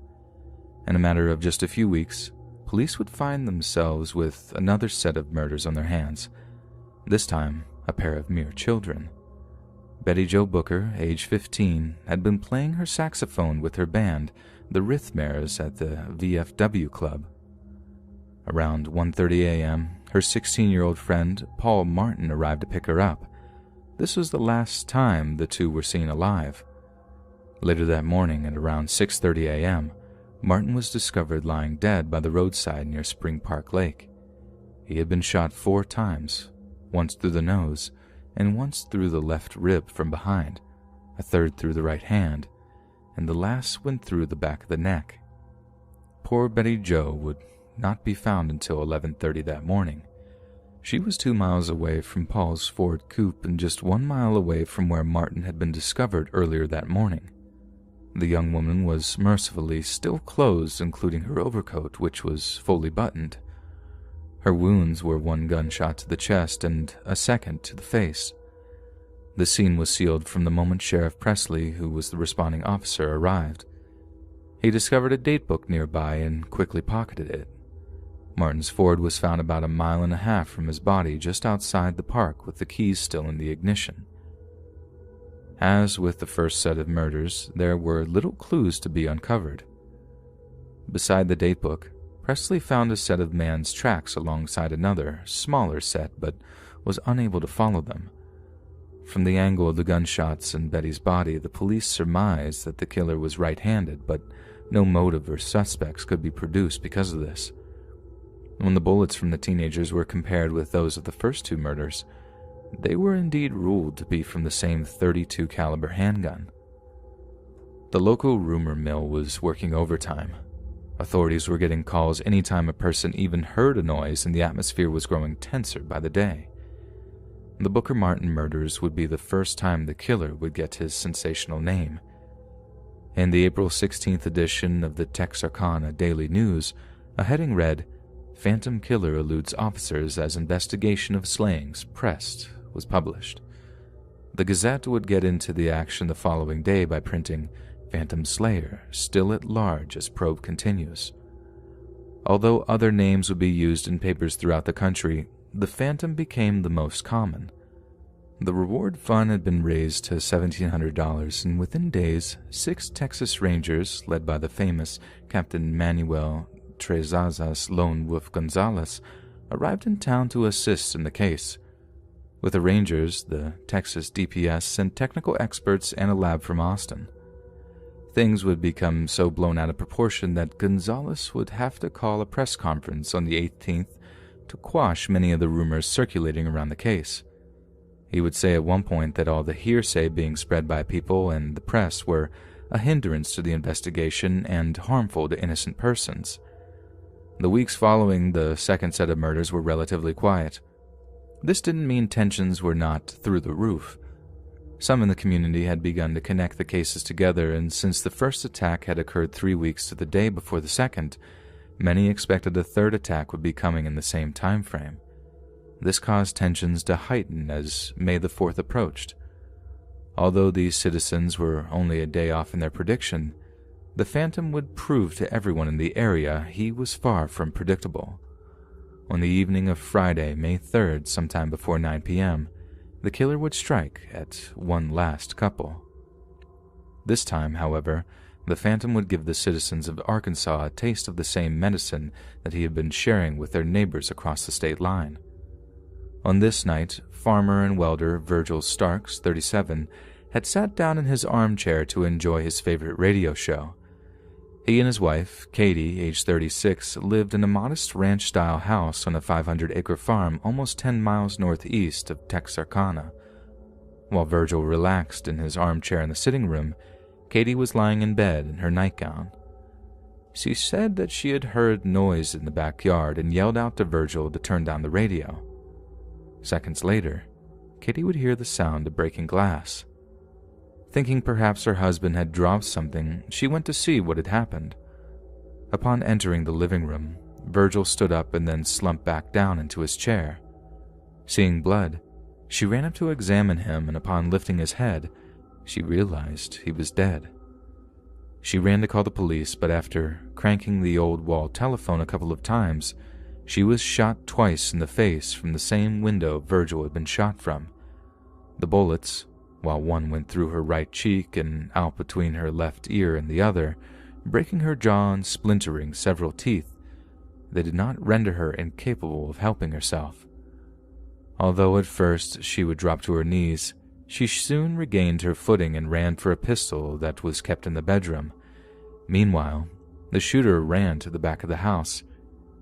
In a matter of just a few weeks, police would find themselves with another set of murders on their hands, this time a pair of mere children. Betty Jo Booker, age 15, had been playing her saxophone with her band, the Rhythmares, at the VFW Club. Around 1:30 a.m., her 16-year-old friend, Paul Martin, arrived to pick her up. This was the last time the two were seen alive. Later that morning, at around 6:30 a.m., Martin was discovered lying dead by the roadside near Spring Park Lake. He had been shot 4 times, once through the nose, and once through the left rib from behind, a third through the right hand, and the last went through the back of the neck. Poor Betty Jo would not be found until 11:30 that morning. She was 2 miles away from Paul's Ford coupe and just 1 mile away from where Martin had been discovered earlier that morning. The young woman was mercifully still clothed, including her overcoat, which was fully buttoned. Her wounds were 1 gunshot to the chest and a second to the face. The scene was sealed from the moment Sheriff Presley, who was the responding officer, arrived. He discovered a datebook nearby and quickly pocketed it. Martin's Ford was found about 1.5 miles from his body, just outside the park, with the keys still in the ignition. As with the first set of murders, there were little clues to be uncovered. Beside the datebook, Presley found a set of man's tracks alongside another, smaller set, but was unable to follow them. From the angle of the gunshots in Betty's body, the police surmised that the killer was right-handed, but no motive or suspects could be produced because of this. When the bullets from the teenagers were compared with those of the first 2 murders, they were indeed ruled to be from the same .32 caliber handgun. The local rumor mill was working overtime. Authorities were getting calls anytime a person even heard a noise, and the atmosphere was growing tenser by the day. The Booker Martin murders would be the first time the killer would get his sensational name. In the April 16th edition of the Texarkana Daily News, a heading read, Phantom Killer Eludes Officers as Investigation of Slayings pressed was published. The Gazette would get into the action the following day by printing Phantom Slayer Still at Large as Probe Continues. Although other names would be used in papers throughout the country, the Phantom became the most common. The reward fund had been raised to $1,700, and within days, 6 Texas Rangers, led by the famous Captain Manuel Trezazas Lone Wolf Gonzalez, arrived in town to assist in the case. With the Rangers, the Texas DPS sent technical experts and a lab from Austin. Things would become so blown out of proportion that Gonzalez would have to call a press conference on the 18th to quash many of the rumors circulating around the case. He would say at one point that all the hearsay being spread by people and the press were a hindrance to the investigation and harmful to innocent persons. The weeks following the second set of murders were relatively quiet. This didn't mean tensions were not through the roof. Some in the community had begun to connect the cases together, and since the first attack had occurred 3 weeks to the day before the second, many expected a third attack would be coming in the same time frame. This caused tensions to heighten as May the 4th approached. Although these citizens were only a day off in their prediction, the Phantom would prove to everyone in the area he was far from predictable. On the evening of Friday, May 3rd, sometime before 9 p.m., the killer would strike at one last couple. This time, however, the Phantom would give the citizens of Arkansas a taste of the same medicine that he had been sharing with their neighbors across the state line. On this night, farmer and welder Virgil Starks, 37, had sat down in his armchair to enjoy his favorite radio show. He and his wife, Katie, age 36, lived in a modest ranch-style house on a 500-acre farm almost 10 miles northeast of Texarkana. While Virgil relaxed in his armchair in the sitting room, Katie was lying in bed in her nightgown. She said that she had heard noise in the backyard and yelled out to Virgil to turn down the radio. Seconds later, Katie would hear the sound of breaking glass. Thinking perhaps her husband had dropped something, she went to see what had happened. Upon entering the living room, Virgil stood up and then slumped back down into his chair. Seeing blood, she ran up to examine him, and upon lifting his head, she realized he was dead. She ran to call the police, but after cranking the old wall telephone a couple of times, she was shot twice in the face from the same window Virgil had been shot from. The bullets, while one went through her right cheek and out between her left ear and the other, breaking her jaw and splintering several teeth, they did not render her incapable of helping herself. Although at first she would drop to her knees, she soon regained her footing and ran for a pistol that was kept in the bedroom. Meanwhile, the shooter ran to the back of the house.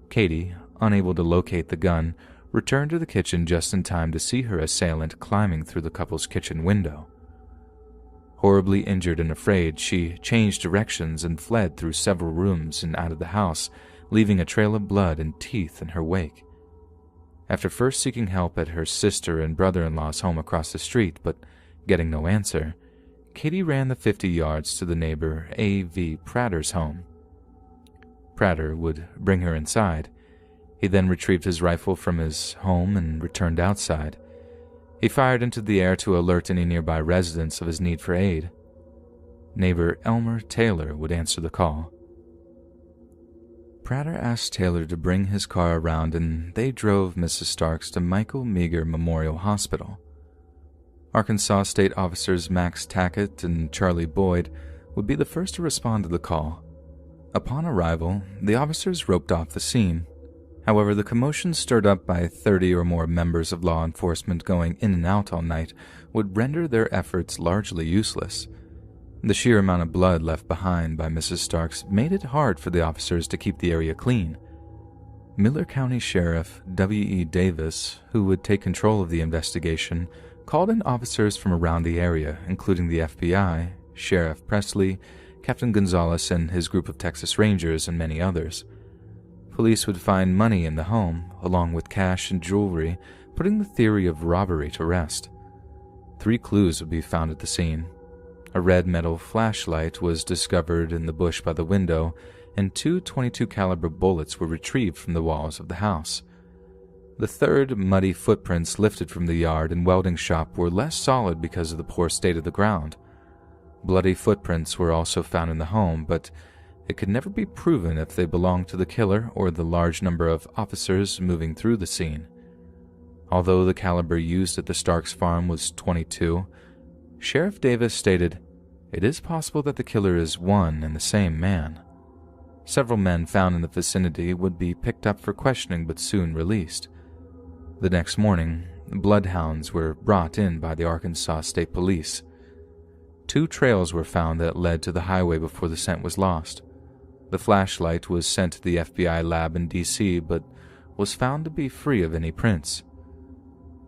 Katie, unable to locate the gun, returned to the kitchen just in time to see her assailant climbing through the couple's kitchen window. Horribly injured and afraid, she changed directions and fled through several rooms and out of the house, leaving a trail of blood and teeth in her wake. After first seeking help at her sister and brother-in-law's home across the street, but getting no answer, Katie ran the 50 yards to the neighbor A.V. Prater's home. Prater would bring her inside. He then retrieved his rifle from his home and returned outside. He fired into the air to alert any nearby residents of his need for aid. Neighbor Elmer Taylor would answer the call. Prater asked Taylor to bring his car around, and they drove Mrs. Starks to Michael Meager Memorial Hospital. Arkansas State Officers Max Tackett and Charlie Boyd would be the first to respond to the call. Upon arrival, the officers roped off the scene. However, the commotion stirred up by 30 or more members of law enforcement going in and out all night would render their efforts largely useless. The sheer amount of blood left behind by Mrs. Starks made it hard for the officers to keep the area clean. Miller County Sheriff W.E. Davis, who would take control of the investigation, called in officers from around the area, including the FBI, Sheriff Presley, Captain Gonzalez and his group of Texas Rangers, and many others. Police would find money in the home, along with cash and jewelry, putting the theory of robbery to rest. 3 clues would be found at the scene. A red metal flashlight was discovered in the bush by the window, and 2 .22 caliber bullets were retrieved from the walls of the house. The third, muddy footprints lifted from the yard and welding shop were less solid because of the poor state of the ground. Bloody footprints were also found in the home, but it could never be proven if they belonged to the killer or the large number of officers moving through the scene. Although the caliber used at the Starks farm was .22, Sheriff Davis stated, "It is possible that the killer is one and the same man." Several men found in the vicinity would be picked up for questioning but soon released. The next morning, bloodhounds were brought in by the Arkansas State Police. 2 trails were found that led to the highway before the scent was lost. The flashlight was sent to the FBI lab in D.C. but was found to be free of any prints.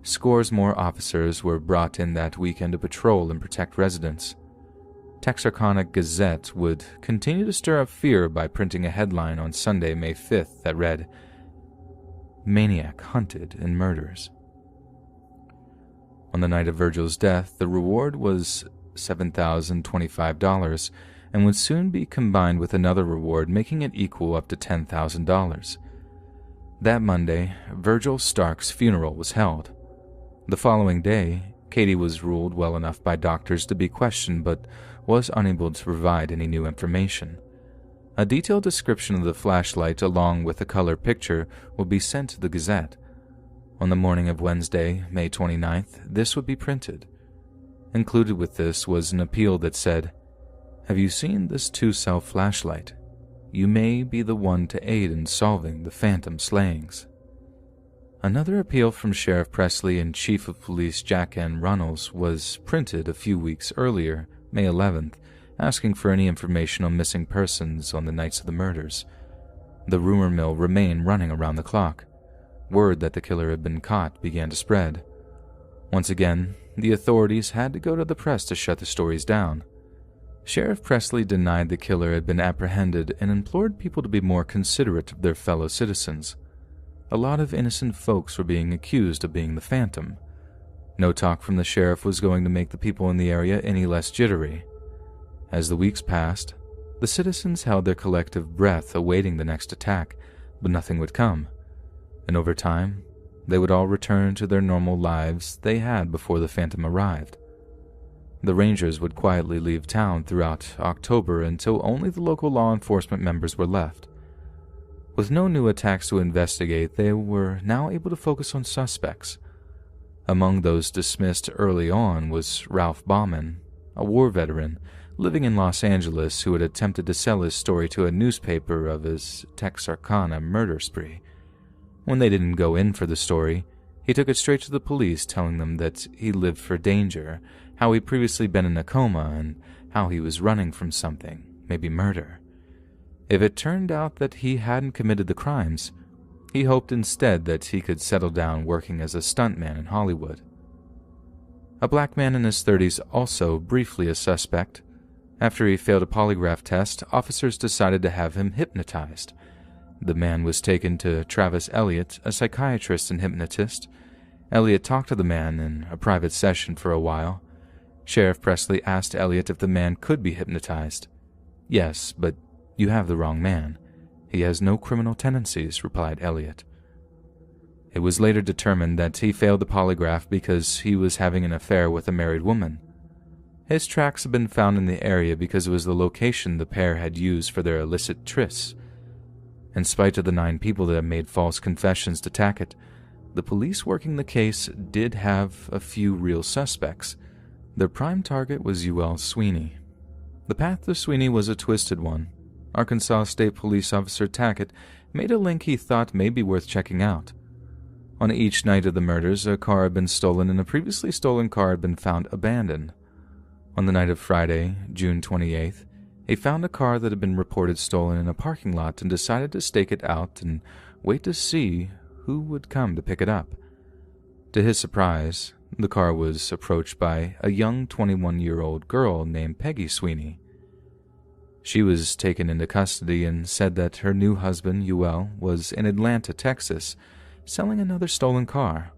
Scores more officers were brought in that weekend to patrol and protect residents. Texarkana Gazette would continue to stir up fear by printing a headline on Sunday, May 5th that read, "Maniac Hunted and Murders." On the night of Virgil's death, the reward was $7,025 and would soon be combined with another reward, making it equal up to $10,000. That Monday, Virgil Stark's funeral was held. The following day, Katie was ruled well enough by doctors to be questioned but was unable to provide any new information. A detailed description of the flashlight along with a color picture will be sent to the Gazette. On the morning of Wednesday, May 29th, this would be printed. Included with this was an appeal that said, "Have you seen this 2-cell flashlight? You may be the one to aid in solving the phantom slayings." Another appeal from Sheriff Presley and Chief of Police Jack N. Runnels was printed a few weeks earlier, May 11th, asking for any information on missing persons on the nights of the murders. The rumor mill remained running around the clock. Word that the killer had been caught began to spread. Once again, the authorities had to go to the press to shut the stories down. Sheriff Presley denied the killer had been apprehended and implored people to be more considerate of their fellow citizens. A lot of innocent folks were being accused of being the Phantom. No talk from the sheriff was going to make the people in the area any less jittery. As the weeks passed, the citizens held their collective breath awaiting the next attack, but nothing would come. And over time, they would all return to their normal lives they had before the Phantom arrived. The Rangers would quietly leave town throughout October until only the local law enforcement members were left. With no new attacks to investigate, they were now able to focus on suspects. Among those dismissed early on was Ralph Bauman, a war veteran living in Los Angeles who had attempted to sell his story to a newspaper of his Texarkana murder spree. When they didn't go in for the story, he took it straight to the police, telling them that he lived for danger, how he'd previously been in a coma, and how he was running from something, maybe murder. If it turned out that he hadn't committed the crimes, he hoped instead that he could settle down working as a stuntman in Hollywood. A black man in his 30s, also briefly a suspect. After he failed a polygraph test, officers decided to have him hypnotized. The man was taken to Travis Elliott, a psychiatrist and hypnotist. Elliott talked to the man in a private session for a while. Sheriff Presley asked Elliott if the man could be hypnotized. "Yes, but you have the wrong man. He has no criminal tendencies," replied Elliott. It was later determined that he failed the polygraph because he was having an affair with a married woman. His tracks had been found in the area because it was the location the pair had used for their illicit trysts. In spite of the 9 people that had made false confessions to Tackett, the police working the case did have a few real suspects. Their prime target was UL Sweeney. The path to Sweeney was a twisted one. Arkansas State Police Officer Tackett made a link he thought may be worth checking out. On each night of the murders, a car had been stolen and a previously stolen car had been found abandoned. On the night of Friday, June 28th, he found a car that had been reported stolen in a parking lot and decided to stake it out and wait to see who would come to pick it up. To his surprise, the car was approached by a young 21-year-old girl named Peggy Sweeney. She was taken into custody and said that her new husband, UL, was in Atlanta, Texas, selling another stolen car.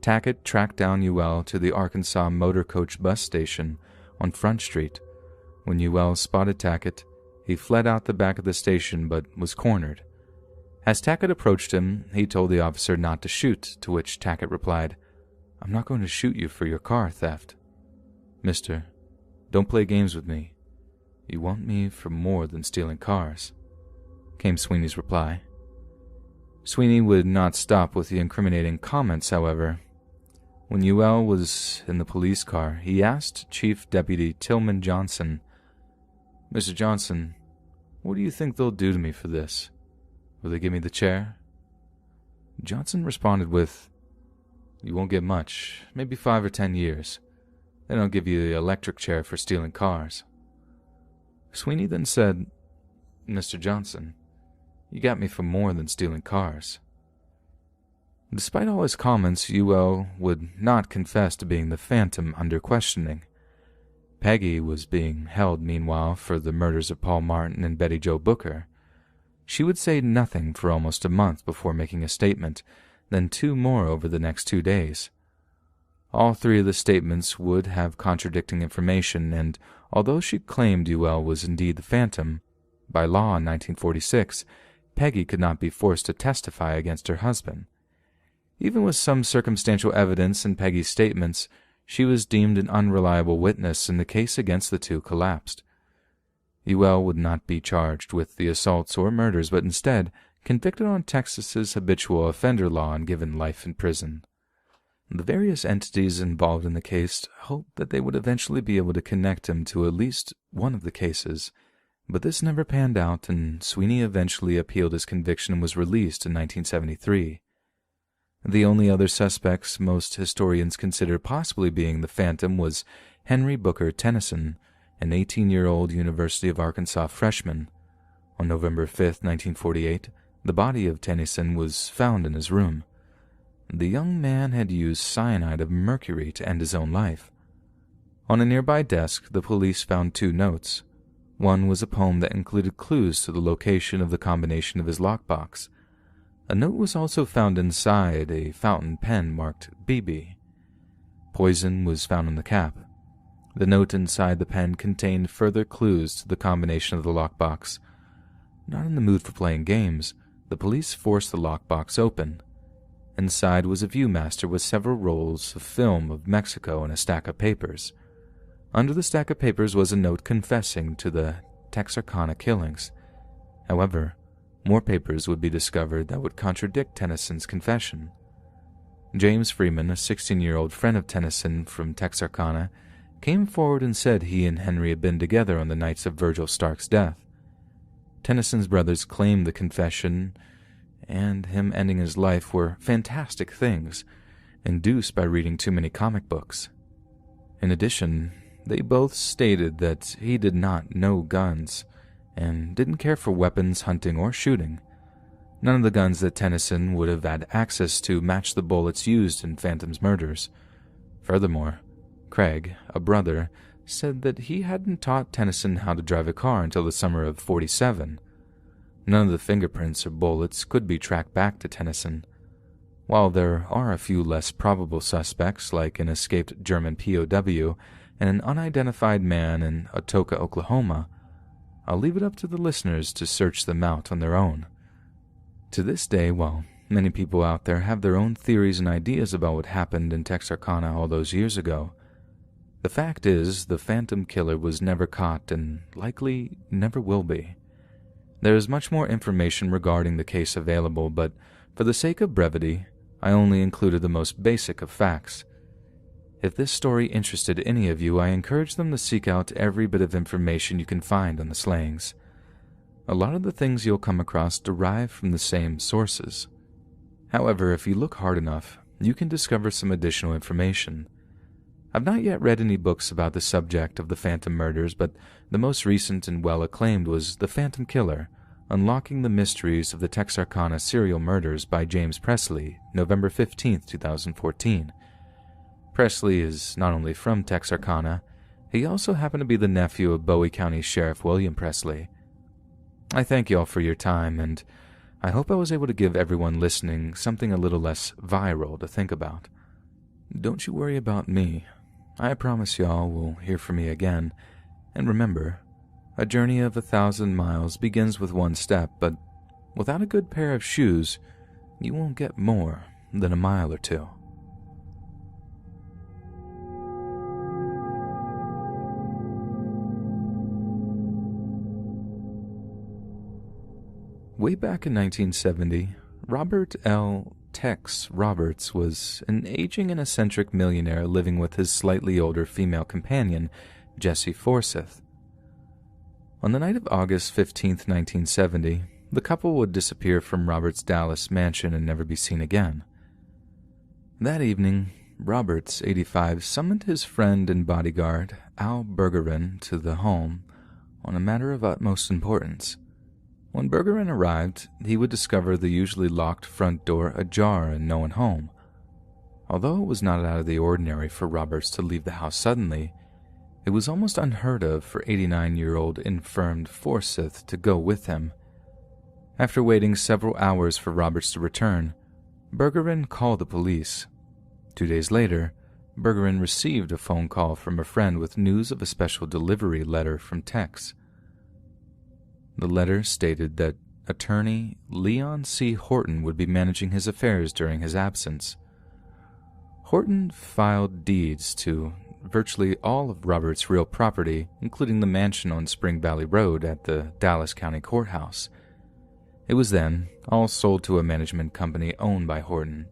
Tackett tracked down UL to the Arkansas Motor Coach bus station on Front Street. When UL spotted Tackett, He fled out the back of the station but was cornered. As Tackett approached him, he told the officer not to shoot, to which Tackett replied, "I'm not going to shoot you for your car theft." "Mister, don't play games with me. You want me for more than stealing cars," came Sweeney's reply. Sweeney would not stop with the incriminating comments, however. When Ewell was in the police car, he asked Chief Deputy Tillman Johnson, "Mr. Johnson, what do you think they'll do to me for this? Will they give me the chair?" Johnson responded with, "You won't get much, maybe 5 or 10 years. They don't give you the electric chair for stealing cars." Sweeney then said, "Mr. Johnson, you got me for more than stealing cars." Despite all his comments, Ewell would not confess to being the Phantom under questioning. Peggy was being held, meanwhile, for the murders of Paul Martin and Betty Jo Booker. She would say nothing for almost a month before making a statement, then 2 more over the next 2 days. All 3 of the statements would have contradicting information, and although she claimed Ewell was indeed the Phantom, by law in 1946, Peggy could not be forced to testify against her husband. Even with some circumstantial evidence in Peggy's statements, she was deemed an unreliable witness, and the case against the 2 collapsed. Ewell would not be charged with the assaults or murders, but instead convicted on Texas's habitual offender law and given life in prison. The various entities involved in the case hoped that they would eventually be able to connect him to at least one of the cases, but this never panned out, and Sweeney eventually appealed his conviction and was released in 1973. The only other suspects most historians consider possibly being the Phantom was Henry Booker Tennyson, an 18-year-old University of Arkansas freshman. On November 5, 1948, the body of Tennyson was found in his room. The young man had used cyanide of mercury to end his own life. On a nearby desk, the police found 2 notes. One was a poem that included clues to the location of the combination of his lockbox. A note was also found inside a fountain pen marked BB. Poison was found in the cap. The note inside the pen contained further clues to the combination of the lockbox. Not in the mood for playing games, the police forced the lockbox open. Inside was a viewmaster with several rolls of film of Mexico and a stack of papers. Under the stack of papers was a note confessing to the Texarkana killings. However, more papers would be discovered that would contradict Tennyson's confession. James Freeman, a 16-year-old friend of Tennyson from Texarkana, came forward and said he and Henry had been together on the nights of Virgil Stark's death. Tennyson's brothers claimed the confession and him ending his life were fantastic things, induced by reading too many comic books. In addition, they both stated that he did not know guns and didn't care for weapons, hunting, or shooting. None of the guns that Tennyson would have had access to matched the bullets used in Phantom's murders. Furthermore, Craig, a brother, said that he hadn't taught Tennyson how to drive a car until the summer of '47. None of the fingerprints or bullets could be tracked back to Tennyson. While there are a few less probable suspects, like an escaped German POW and an unidentified man in Atoka, Oklahoma, I'll leave it up to the listeners to search them out on their own. To this day, while many people out there have their own theories and ideas about what happened in Texarkana all those years ago, the fact is the Phantom Killer was never caught and likely never will be. There is much more information regarding the case available, but for the sake of brevity, I only included the most basic of facts. If this story interested any of you, I encourage them to seek out every bit of information you can find on the slayings. A lot of the things you'll come across derive from the same sources. However, if you look hard enough, you can discover some additional information. I've not yet read any books about the subject of the Phantom murders, but the most recent and well-acclaimed was The Phantom Killer, Unlocking the Mysteries of the Texarkana Serial Murders by James Presley, November 15, 2014. Presley is not only from Texarkana, he also happened to be the nephew of Bowie County Sheriff William Presley. I thank you all for your time, and I hope I was able to give everyone listening something a little less viral to think about. Don't you worry about me. I promise y'all will hear from me again, and remember, A journey of 1,000 miles begins with one step, but without a good pair of shoes, you won't get more than a mile or two. Way back in 1970, Robert L. Tex Roberts was an aging and eccentric millionaire living with his slightly older female companion, Jessie Forsyth. On the night of August 15, 1970, the couple would disappear from Robert's Dallas mansion and never be seen again. That evening, Roberts, 85, summoned his friend and bodyguard, Al Bergeron, to the home on a matter of utmost importance. When Bergeron arrived, he would discover the usually locked front door ajar and no one home. Although it was not out of the ordinary for Roberts to leave the house suddenly, it was almost unheard of for 89-year-old infirmed Forsyth to go with him. After waiting several hours for Roberts to return, Bergeron called the police. 2 days later, Bergeron received a phone call from a friend with news of a special delivery letter from Tex. The letter stated that attorney Leon C. Horton would be managing his affairs during his absence. Horton filed deeds to virtually all of Robert's real property, including the mansion on Spring Valley Road at the Dallas County Courthouse. It was then all sold to a management company owned by Horton.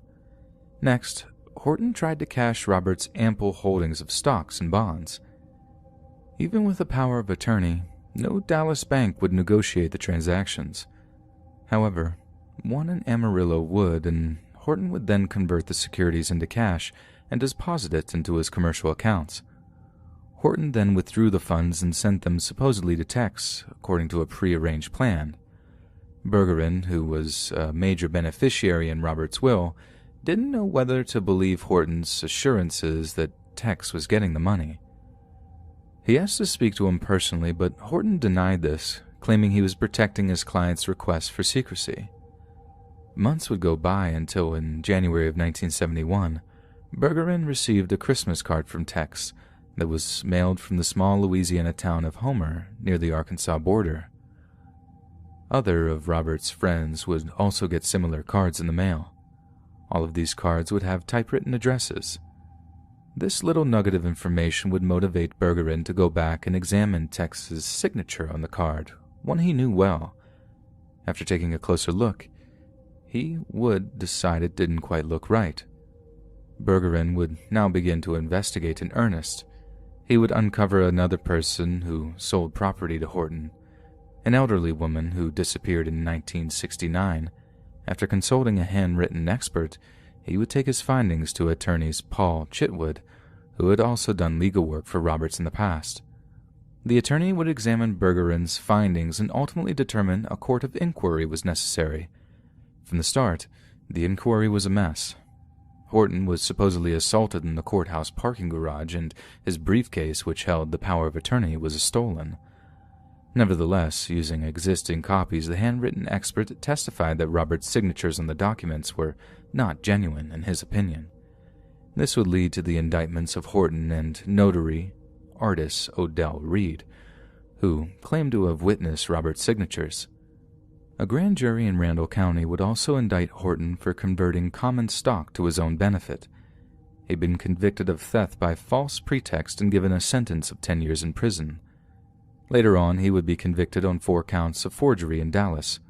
Next, Horton tried to cash Robert's ample holdings of stocks and bonds. Even with the power of attorney, no Dallas bank would negotiate the transactions. However, one in Amarillo would, and Horton would then convert the securities into cash and deposit it into his commercial accounts. Horton then withdrew the funds and sent them supposedly to Tex, according to a pre-arranged plan. Bergeron, who was a major beneficiary in Robert's will, didn't know whether to believe Horton's assurances that Tex was getting the money. He asked to speak to him personally, but Horton denied this, claiming he was protecting his client's request for secrecy. Months would go by until, in January of 1971, Bergeron received a Christmas card from Tex that was mailed from the small Louisiana town of Homer near the Arkansas border. Other of Robert's friends would also get similar cards in the mail. All of these cards would have typewritten addresses. This little nugget of information would motivate Bergeron to go back and examine Tex's signature on the card, one he knew well. After taking a closer look, he would decide it didn't quite look right. Bergeron would now begin to investigate in earnest. He would uncover another person who sold property to Horton, an elderly woman who disappeared in 1969. After consulting a handwritten expert, he would take his findings to attorneys Paul Chitwood, who had also done legal work for Roberts in the past. The attorney would examine Bergeron's findings and ultimately determine a court of inquiry was necessary. From the start, the inquiry was a mess. Horton was supposedly assaulted in the courthouse parking garage, and his briefcase, which held the power of attorney, was stolen. Nevertheless, using existing copies, the handwritten expert testified that Robert's signatures on the documents were not genuine in his opinion. This would lead to the indictments of Horton and notary Artis Odell Reed, who claimed to have witnessed Robert's signatures. A grand jury in Randall County would also indict Horton for converting common stock to his own benefit. He'd been convicted of theft by false pretext and given a sentence of 10 years in prison. Later on, he would be convicted on 4 counts of forgery in Dallas.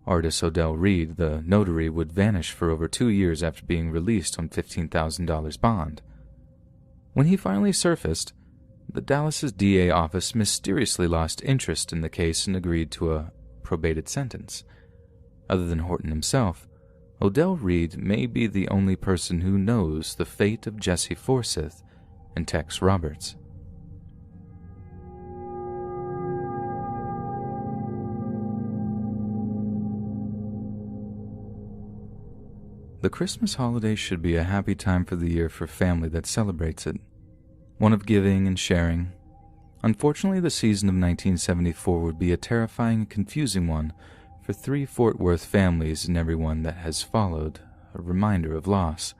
Artis Odell Reed, the notary, would vanish for over 2 years after being released on $15,000 bond. When he finally surfaced, the Dallas's DA office mysteriously lost interest in the case and agreed to a probated sentence. Other than Horton himself, Odell Reed may be the only person who knows the fate of Jessie Forsyth and Tex Roberts. The Christmas holiday should be a happy time for the year for family that celebrates it, one of giving and sharing. Unfortunately, the season of 1974 would be a terrifying and confusing one for 3 Fort Worth families and everyone that has followed, a reminder of loss.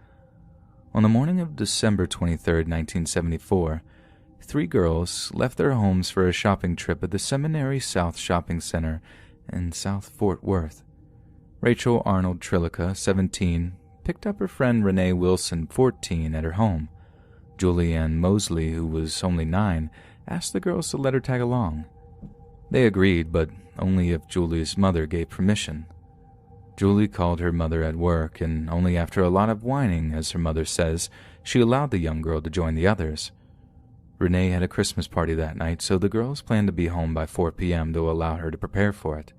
On the morning of December 23, 1974, 3 girls left their homes for a shopping trip at the Seminary South Shopping Center in South Fort Worth. Rachel Arnold Trillica, 17, picked up her friend Renee Wilson, 14, at her home. Julie Ann Mosley, who was only 9, asked the girls to let her tag along. They agreed, but only if Julie's mother gave permission. Julie called her mother at work, and only after a lot of whining, as her mother says, she allowed the young girl to join the others. Renee had a Christmas party that night, so the girls planned to be home by 4 p.m. to allow her to prepare for it.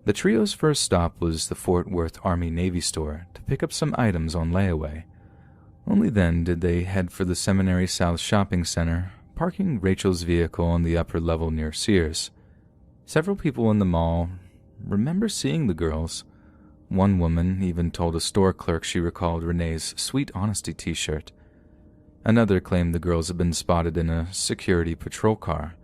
The trio's first stop was the Fort Worth Army-Navy store to pick up some items on layaway. Only then did they head for the Seminary South Shopping Center, parking Rachel's vehicle on the upper level near Sears. Several people in the mall remember seeing the girls. One woman even told a store clerk she recalled Renee's Sweet Honesty t-shirt. Another claimed the girls had been spotted in a security patrol car.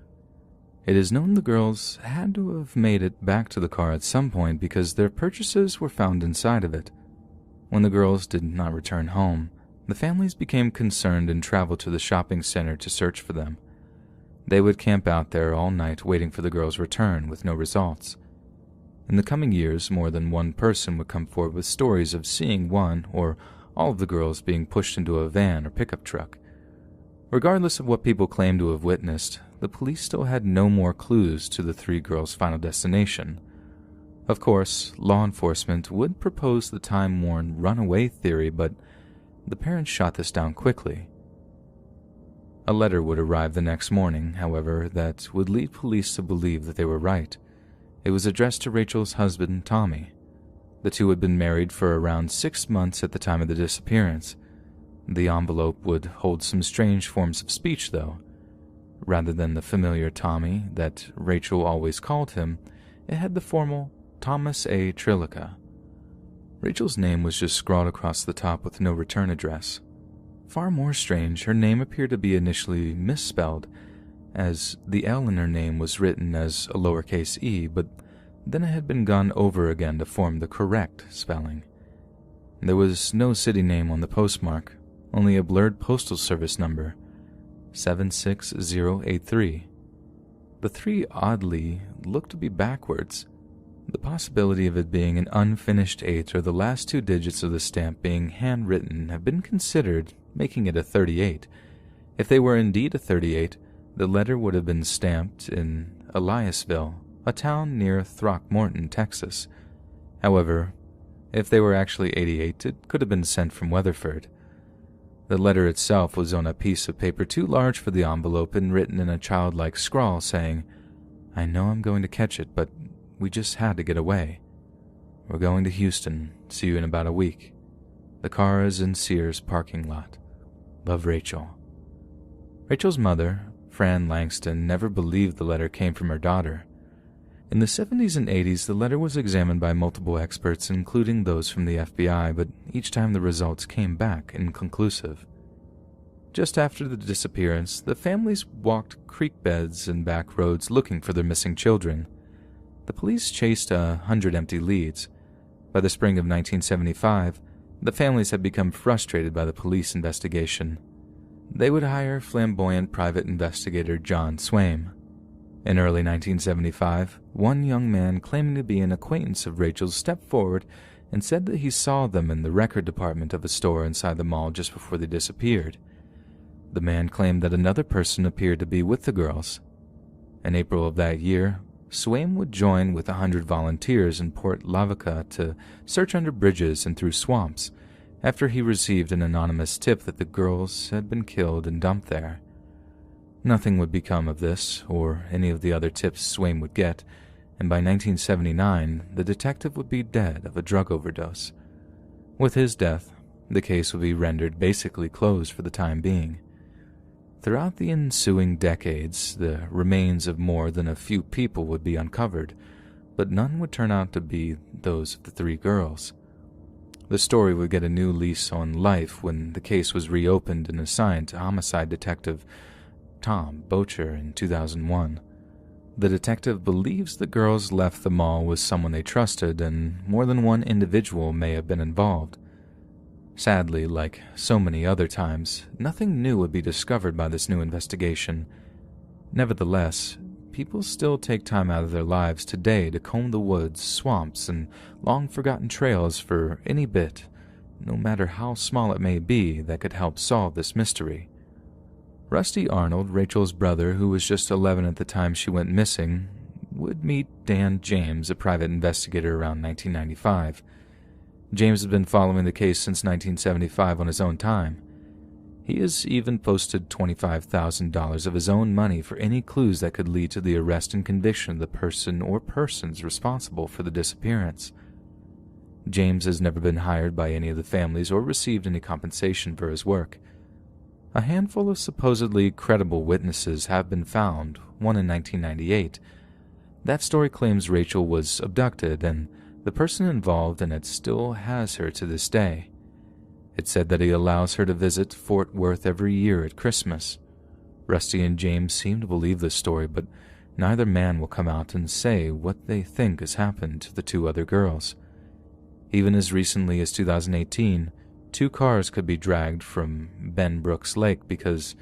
It is known the girls had to have made it back to the car at some point because their purchases were found inside of it. When the girls did not return home, the families became concerned and traveled to the shopping center to search for them. They would camp out there all night waiting for the girls' return with no results. In the coming years, more than one person would come forward with stories of seeing one or all of the girls being pushed into a van or pickup truck. Regardless of what people claimed to have witnessed, the police still had no more clues to the 3 girls' final destination. Of course, law enforcement would propose the time-worn runaway theory, but the parents shot this down quickly. A letter would arrive the next morning, however, that would lead police to believe that they were right. It was addressed to Rachel's husband, Tommy. The two had been married for around 6 months at the time of the disappearance. The envelope would hold some strange forms of speech, though. Rather than the familiar Tommy that Rachel always called him, it had the formal Thomas A. Trillica. Rachel's name was just scrawled across the top with no return address. Far more strange, her name appeared to be initially misspelled, as the L in her name was written as a lowercase e, but then it had been gone over again to form the correct spelling. There was no city name on the postmark, only a blurred postal service number, 76083. The 3 oddly looked to be backwards. The possibility of it being an unfinished 8 or the last 2 digits of the stamp being handwritten have been considered, making it a 38. If they were indeed a 38, the letter would have been stamped in Eliasville, a town near Throckmorton, Texas. However, if they were actually 88, it could have been sent from Weatherford. The letter itself was on a piece of paper too large for the envelope and written in a childlike scrawl saying, "I know I'm going to catch it, but we just had to get away. We're going to Houston. See you in about a week. The car is in Sears parking lot. Love, Rachel." Rachel's mother, Fran Langston, never believed the letter came from her daughter. In the 70s and 80s, the letter was examined by multiple experts, including those from the FBI, but each time the results came back inconclusive. Just after the disappearance, the families walked creek beds and back roads looking for their missing children. The police chased 100 empty leads. By the spring of 1975, the families had become frustrated by the police investigation. They would hire flamboyant private investigator John Swaim. In early 1975, one young man claiming to be an acquaintance of Rachel's stepped forward and said that he saw them in the record department of a store inside the mall just before they disappeared. The man claimed that another person appeared to be with the girls. In April of that year, Swaim would join with 100 volunteers in Port Lavaca to search under bridges and through swamps after he received an anonymous tip that the girls had been killed and dumped there. Nothing would become of this or any of the other tips Swaim would get, and by 1979, the detective would be dead of a drug overdose. With his death, the case would be rendered basically closed for the time being. Throughout the ensuing decades, the remains of more than a few people would be uncovered, but none would turn out to be those of the 3 girls. The story would get a new lease on life when the case was reopened and assigned to homicide detective Tom Bocher in 2001. The detective believes the girls left the mall with someone they trusted, and more than one individual may have been involved. Sadly, like so many other times, nothing new would be discovered by this new investigation. Nevertheless, people still take time out of their lives today to comb the woods, swamps, and long-forgotten trails for any bit, no matter how small it may be, that could help solve this mystery. Rusty Arnold, Rachel's brother, who was just 11 at the time she went missing, would meet Dan James, a private investigator, around 1995. James has been following the case since 1975 on his own time. He has even posted $25,000 of his own money for any clues that could lead to the arrest and conviction of the person or persons responsible for the disappearance. James has never been hired by any of the families or received any compensation for his work. A handful of supposedly credible witnesses have been found, one in 1998. That story claims Rachel was abducted, and the person involved in it still has her to this day. It said that he allows her to visit Fort Worth every year at Christmas. Rusty and James seem to believe this story, but neither man will come out and say what they think has happened to the two other girls. Even as recently as 2018, 2 cars could be dragged from Ben Brooks Lake because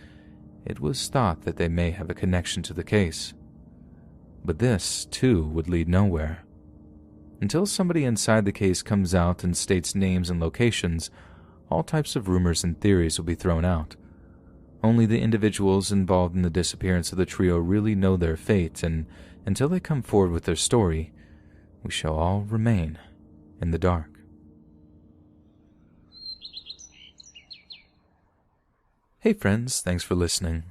it was thought that they may have a connection to the case. But this, too, would lead nowhere. Until somebody inside the case comes out and states names and locations, all types of rumors and theories will be thrown out. Only the individuals involved in the disappearance of the trio really know their fate, and until they come forward with their story, we shall all remain in the dark. Hey friends, thanks for listening.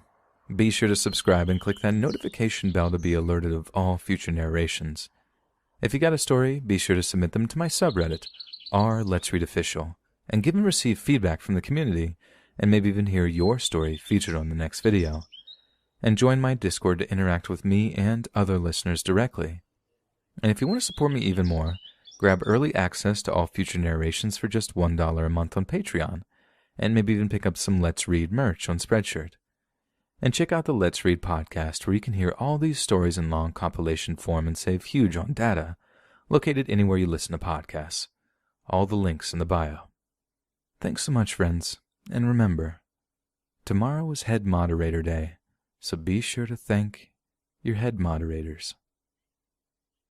Be sure to subscribe and click that notification bell to be alerted of all future narrations. If you got a story, be sure to submit them to my subreddit, r/Let's Read Official, and give and receive feedback from the community, and maybe even hear your story featured on the next video. And join my Discord to interact with me and other listeners directly. And if you want to support me even more, grab early access to all future narrations for just $1 a month on Patreon, and maybe even pick up some Let's Read merch on Spreadshirt. And check out the Let's Read podcast, where you can hear all these stories in long compilation form and save huge on data, located anywhere you listen to podcasts. All the links in the bio. Thanks so much, friends, and remember, tomorrow is Head Moderator Day, so be sure to thank your head moderators.